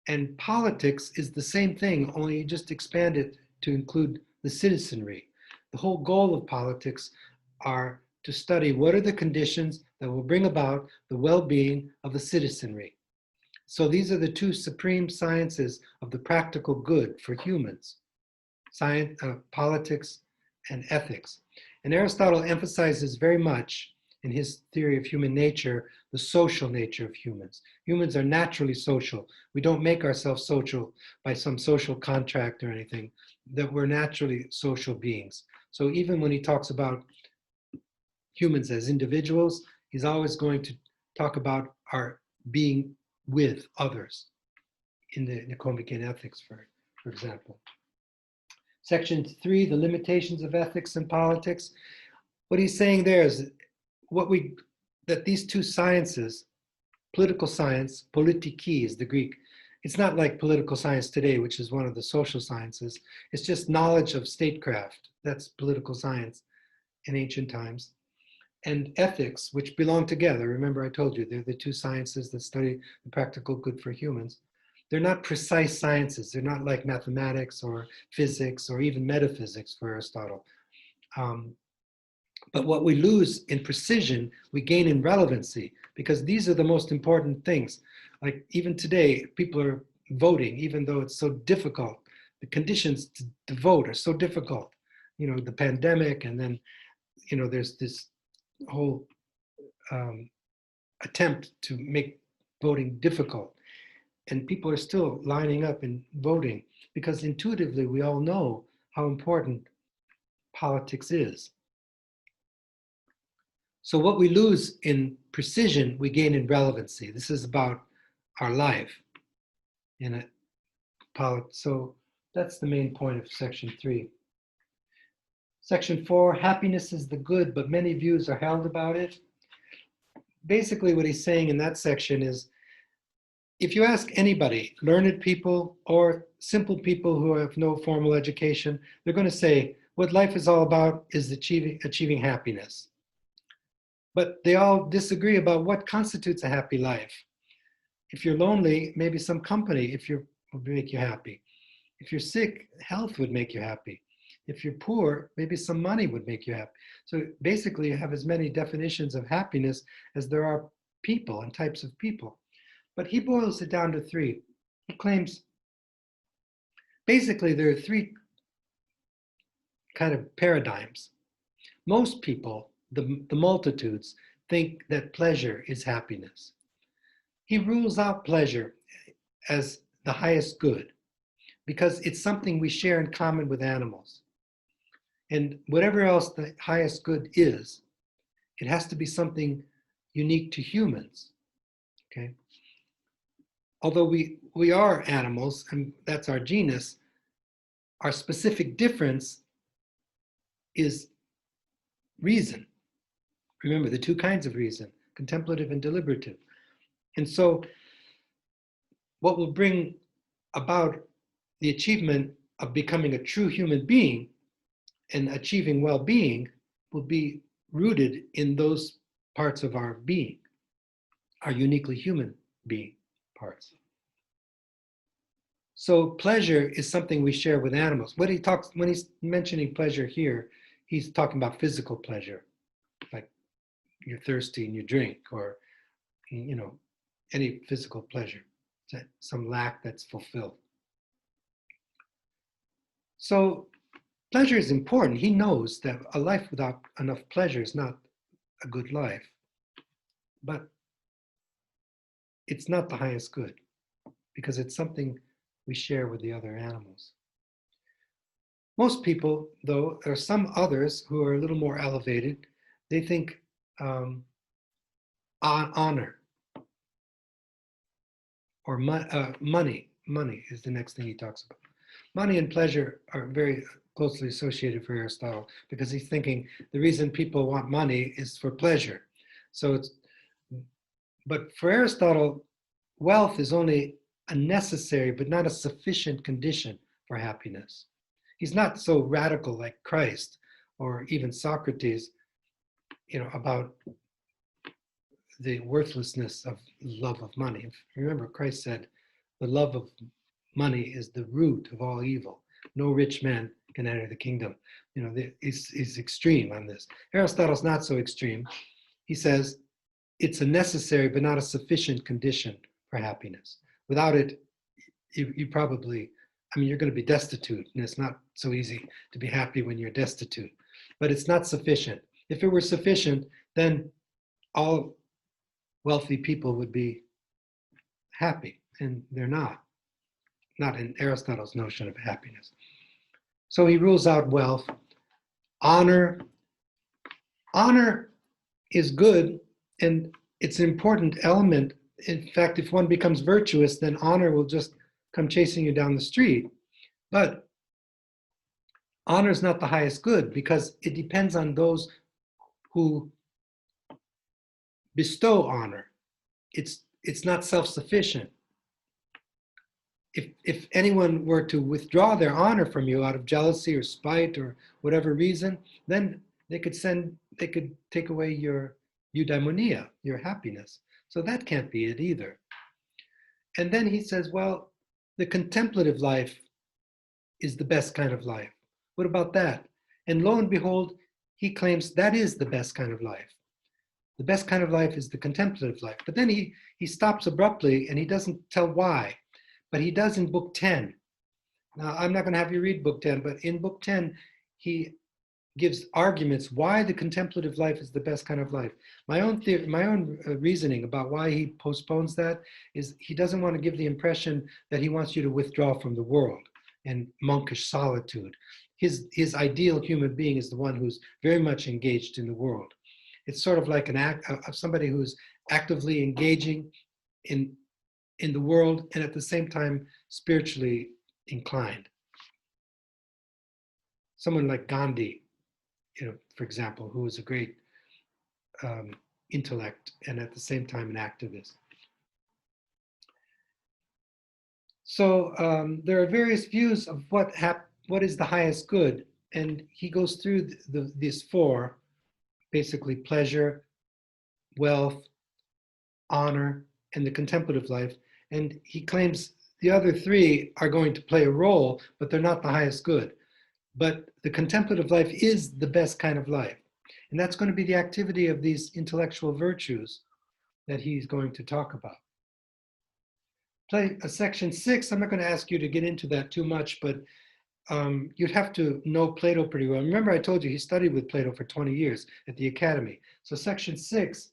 S1: And politics is the same thing, only you just expand it to include the citizenry. The whole goal of politics are to study what are the conditions that will bring about the well-being of the citizenry. So these are the two supreme sciences of the practical good for humans, science, politics and ethics. And Aristotle emphasizes very much in his theory of human nature, the social nature of humans. Humans are naturally social. We don't make ourselves social by some social contract or anything, that we're naturally social beings. So even when he talks about humans as individuals, he's always going to talk about our being with others in the Nichomachean Ethics, for example. Section 3, the limitations of ethics and politics. What he's saying there is that these two sciences, political science, politiki is the Greek. It's not like political science today, which is one of the social sciences. It's just knowledge of statecraft. That's political science in ancient times. And ethics, which belong together. Remember I told you, they're the two sciences that study the practical good for humans. They're not precise sciences. They're not like mathematics or physics or even metaphysics for Aristotle. But what we lose in precision, we gain in relevancy, because these are the most important things. Like even today, people are voting, even though it's so difficult. The conditions to vote are so difficult. the pandemic, and then, there's this whole attempt to make voting difficult. And people are still lining up and voting because intuitively we all know how important politics is. So what we lose in precision, we gain in relevancy. This is about our life. So that's the main point of section 3. Section 4, happiness is the good, but many views are held about it. Basically what he's saying in that section is, if you ask anybody, learned people or simple people who have no formal education, they're going to say what life is all about is achieving happiness. But they all disagree about what constitutes a happy life. If you're lonely, maybe some company would make you happy. If you're sick, health would make you happy. If you're poor, maybe some money would make you happy. So basically you have as many definitions of happiness as there are people and types of people. But he boils it down to 3. He claims basically there are 3 kind of paradigms. Most people, the multitudes, think that pleasure is happiness. He rules out pleasure as the highest good because it's something we share in common with animals. And whatever else the highest good is, it has to be something unique to humans. Okay? Although we are animals, and that's our genus, our specific difference is reason. Remember, the 2 kinds of reason, contemplative and deliberative. And so what will bring about the achievement of becoming a true human being and achieving well-being will be rooted in those parts of our being, our uniquely human being parts. So pleasure is something we share with animals. When he's mentioning pleasure here, he's talking about physical pleasure, like you're thirsty and you drink, or any physical pleasure, some lack that's fulfilled. So pleasure is important. He knows that a life without enough pleasure is not a good life, but it's not the highest good because it's something we share with the other animals. Most people, though, there are some others who are a little more elevated, they think honor or money. Money is the next thing he talks about. Money and pleasure are very closely associated for Aristotle because he's thinking the reason people want money is for pleasure. But for Aristotle, wealth is only a necessary but not a sufficient condition for happiness. He's not so radical like Christ or even Socrates, about the worthlessness of love of money. Remember, Christ said, the love of money is the root of all evil. No rich man can enter the kingdom. He's extreme on this. Aristotle's not so extreme. He says it's a necessary but not a sufficient condition for happiness. Without it, you probably, you're going to be destitute, and it's not so easy to be happy when you're destitute. But it's not sufficient. If it were sufficient, then all wealthy people would be happy, and they're not in Aristotle's notion of happiness. So he rules out wealth. Honor is good, and it's an important element. In fact, if one becomes virtuous, then honor will just come chasing you down the street. But honor is not the highest good because it depends on those who bestow honor. It's not self-sufficient. If anyone were to withdraw their honor from you out of jealousy or spite or whatever reason, then they could take away your eudaimonia, your happiness. So that can't be it either. And then he says, well, the contemplative life is the best kind of life. What about that? And lo and behold, he claims that is the best kind of life. The best kind of life is the contemplative life. But then he stops abruptly and he doesn't tell why. But he does in book 10. Now, I'm not going to have you read book 10, but in book 10, he gives arguments why the contemplative life is the best kind of life. My own reasoning about why he postpones that is he doesn't want to give the impression that he wants you to withdraw from the world and monkish solitude. His ideal human being is the one who's very much engaged in the world. It's sort of like an act of somebody who's actively engaging in the world and at the same time spiritually inclined. Someone like Gandhi, for example, who was a great intellect and at the same time an activist. So there are various views of what is the highest good, and he goes through these four, basically pleasure, wealth, honor, and the contemplative life. And he claims the other three are going to play a role, but they're not the highest good. But the contemplative life is the best kind of life. And that's going to be the activity of these intellectual virtues that he's going to talk about. Section 6, I'm not going to ask you to get into that too much, but you'd have to know Plato pretty well. Remember, I told you he studied with Plato for 20 years at the academy. So section 6,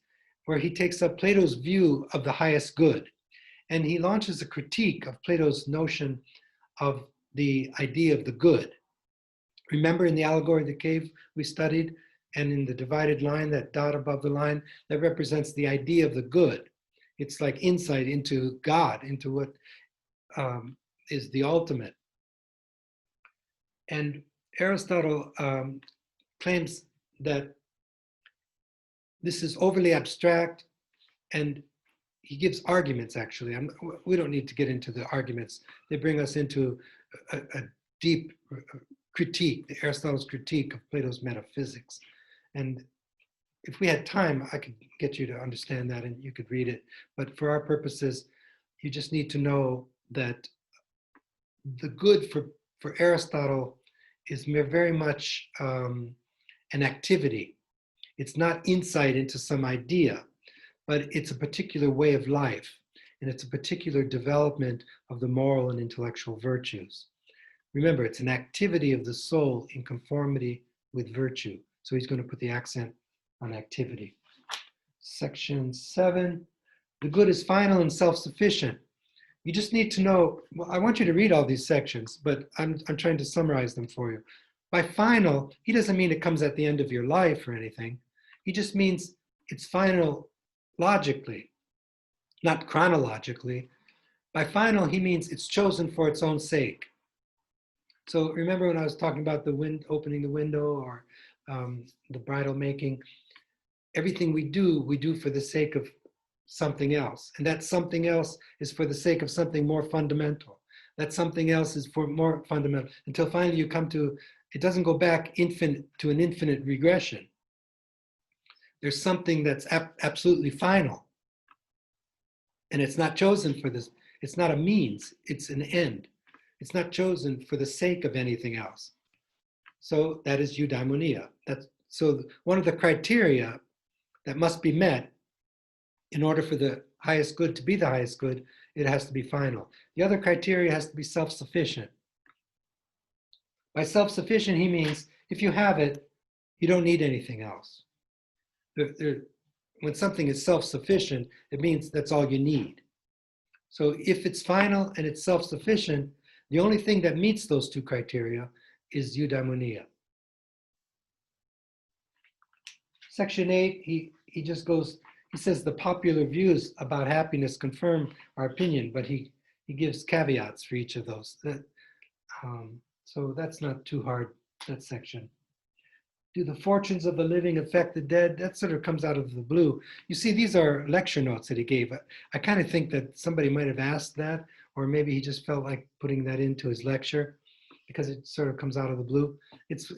S1: where he takes up Plato's view of the highest good, and he launches a critique of Plato's notion of the idea of the good. Remember in the allegory of the cave we studied, and in the divided line, that dot above the line, that represents the idea of the good. It's like insight into God, into what is the ultimate. And Aristotle claims that this is overly abstract, and he gives arguments, actually. We don't need to get into the arguments. They bring us into a deep critique, Aristotle's critique of Plato's metaphysics. And if we had time, I could get you to understand that and you could read it. But for our purposes, you just need to know that the good for Aristotle is very much an activity. It's not insight into some idea, but it's a particular way of life, and it's a particular development of the moral and intellectual virtues. Remember, it's an activity of the soul in conformity with virtue. So he's going to put the accent on activity. Section 7, the good is final and self-sufficient. You just need to know, well, I want you to read all these sections, but I'm trying to summarize them for you. By final, he doesn't mean it comes at the end of your life or anything. He just means it's final logically, not chronologically. By final, he means it's chosen for its own sake. So remember when I was talking about opening the window or the bridle making, everything we do for the sake of something else. And that something else is for the sake of something more fundamental. That something else is for more fundamental, until finally you come to, it doesn't go back to an infinite regression. There's something that's absolutely final. And it's not chosen for this. It's not a means, it's an end. It's not chosen for the sake of anything else. So that is eudaimonia. So one of the criteria that must be met in order for the highest good to be the highest good, it has to be final. The other criteria has to be self-sufficient. By self-sufficient, he means if you have it, you don't need anything else. When something is self-sufficient, it means that's all you need. So if it's final and it's self-sufficient, the only thing that meets those two criteria is eudaimonia. Section 8, he just goes, he says the popular views about happiness confirm our opinion, but he gives caveats for each of those. So that's not too hard, that section. Do the fortunes of the living affect the dead? That sort of comes out of the blue. You see, these are lecture notes that he gave. I kind of think that somebody might have asked that, or maybe he just felt like putting that into his lecture because it sort of comes out of the blue. It's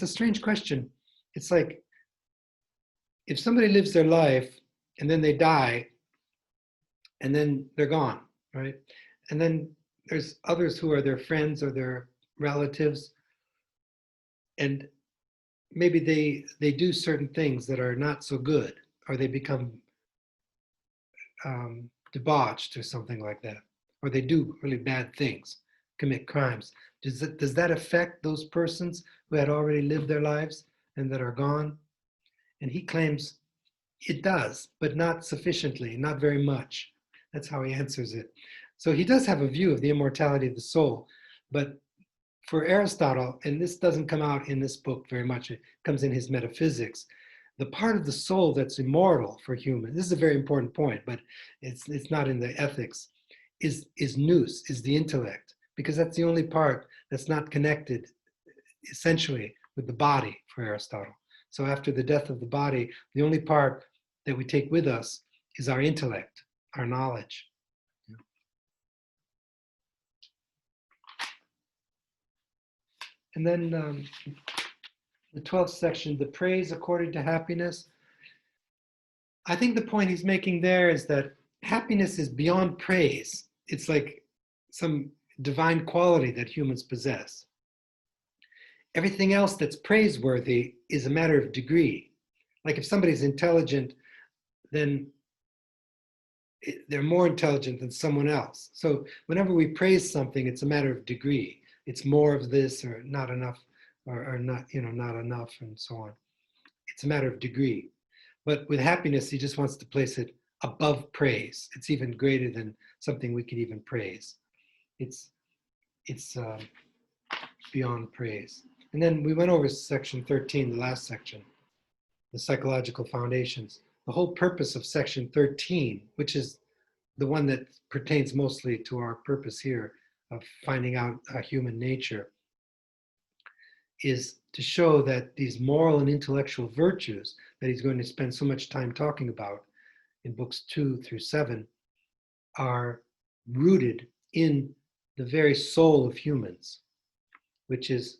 S1: a strange question. It's like, if somebody lives their life and then they die and then they're gone, right? And then there's others who are their friends or their relatives, and maybe they do certain things that are not so good, or they become debauched or something like that, or they do really bad things, commit crimes. Does that affect those persons who had already lived their lives and that are gone? And he claims it does, but not sufficiently, not very much. That's how he answers it. So he does have a view of the immortality of the soul, but for Aristotle, and this doesn't come out in this book very much, it comes in his Metaphysics, the part of the soul that's immortal for human, this is a very important point, but it's not in the ethics, is nous, is the intellect, because that's the only part that's not connected essentially with the body for Aristotle. So after the death of the body, the only part that we take with us is our intellect, our knowledge. And then the 12th section, the praise according to happiness. I think the point he's making there is that happiness is beyond praise. It's like some divine quality that humans possess. Everything else that's praiseworthy is a matter of degree. Like if somebody's intelligent, then they're more intelligent than someone else. So whenever we praise something, it's a matter of degree. It's more of this or not enough, or not, not enough, and so on. It's a matter of degree. But with happiness, he just wants to place it above praise. It's even greater than something we could even praise. It's beyond praise. And then we went over section 13, the last section, the psychological foundations. The whole purpose of section 13, which is the one that pertains mostly to our purpose here of finding out human nature, is to show that these moral and intellectual virtues that he's going to spend so much time talking about in books 2 through 7 are rooted in the very soul of humans, which is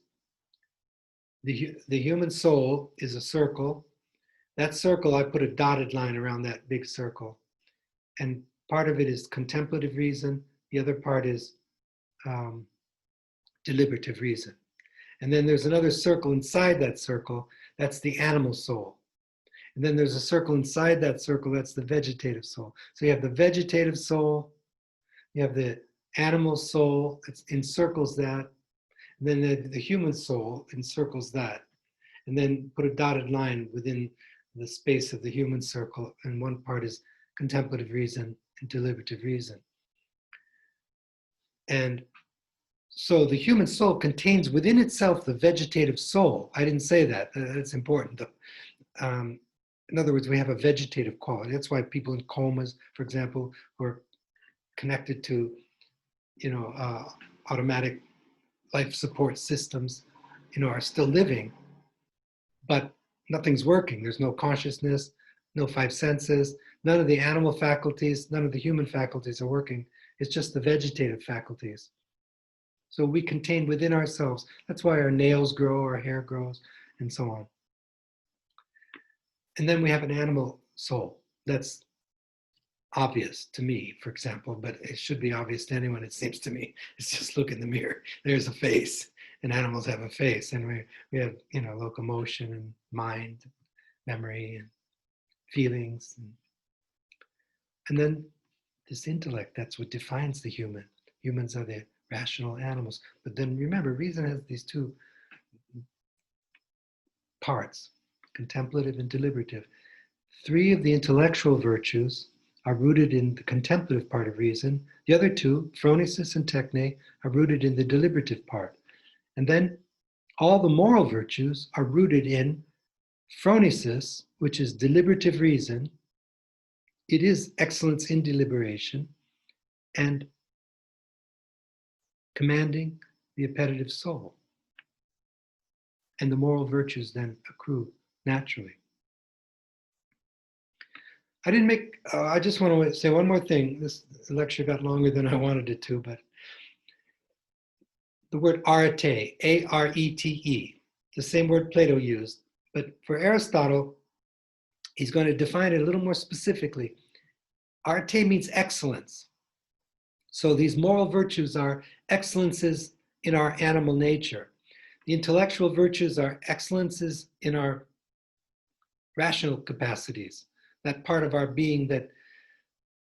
S1: the human soul is a circle. That circle, I put a dotted line around that big circle. And part of it is contemplative reason. The other part is deliberative reason. And then there's another circle inside that circle. That's the animal soul. And then there's a circle inside that circle. That's the vegetative soul. So you have the vegetative soul. You have the animal soul. It encircles that. And then the human soul encircles that. And then put a dotted line within the space of the human circle. And one part is contemplative reason and deliberative reason. And so the human soul contains within itself the vegetative soul. I didn't say that. That's important, though. In other words, we have a vegetative quality. That's why people in comas, for example, who are connected to, automatic life support systems, are still living, but nothing's working. There's no consciousness, no five senses, none of the animal faculties, none of the human faculties are working. It's just the vegetative faculties. So we contain within ourselves. That's why our nails grow, our hair grows, and so on. And then we have an animal soul. That's obvious to me, for example, but it should be obvious to anyone, it seems to me. It's just look in the mirror. There's a face, and animals have a face. And we have, locomotion and mind, memory, and feelings. And then this intellect, that's what defines the human. Humans are the rational animals. But then remember, reason has these two parts, contemplative and deliberative. 3 of the intellectual virtues are rooted in the contemplative part of reason. The other 2, phronesis and techne, are rooted in the deliberative part. And then all the moral virtues are rooted in phronesis, which is deliberative reason. It is excellence in deliberation, and commanding the appetitive soul. And the moral virtues then accrue naturally. I just want to say one more thing. This lecture got longer than I wanted it to, but the word arete, A-R-E-T-E, the same word Plato used, but for Aristotle, he's going to define it a little more specifically. Arete means excellence. So these moral virtues are excellences in our animal nature. The intellectual virtues are excellences in our rational capacities, that part of our being that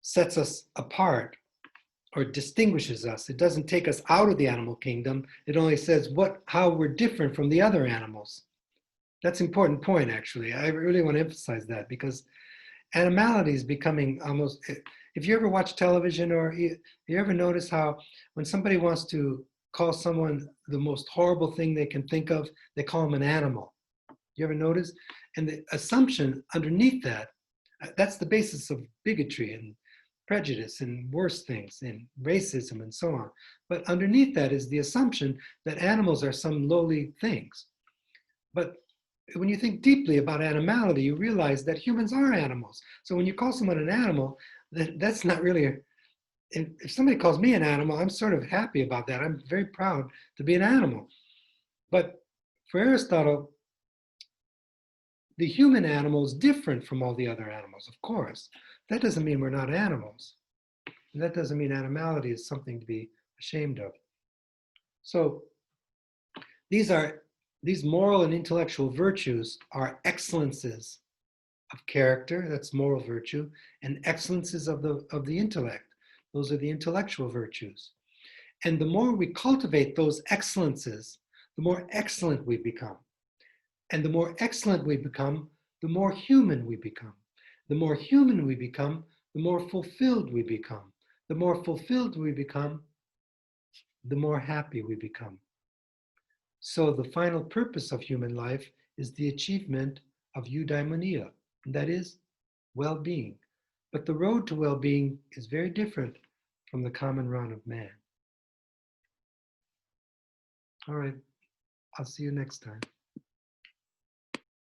S1: sets us apart or distinguishes us. It doesn't take us out of the animal kingdom. It only says how we're different from the other animals. That's an important point, actually. I really want to emphasize that, because animality is becoming almost, if you ever watch television, or you ever notice how when somebody wants to call someone the most horrible thing they can think of, they call them an animal. You ever notice? And the assumption underneath that, that's the basis of bigotry and prejudice and worse things and racism and so on. But underneath that is the assumption that animals are some lowly things. But when you think deeply about animality, you realize that humans are animals. So when you call someone an animal, that's not really if somebody calls me an animal, I'm sort of happy about that. I'm very proud to be an animal. But for Aristotle, the human animal is different from all the other animals, of course. That doesn't mean we're not animals. And that doesn't mean animality is something to be ashamed of. So these moral and intellectual virtues are excellences of character, that's moral virtue, and excellences of the intellect. Those are the intellectual virtues. And the more we cultivate those excellences, the more excellent we become. And the more excellent we become, the more human we become. The more human we become, the more fulfilled we become. The more fulfilled we become, the more happy we become. So the final purpose of human life is the achievement of eudaimonia, and that is well-being. But the road to well-being is very different from the common run of man. All right, I'll see you next time.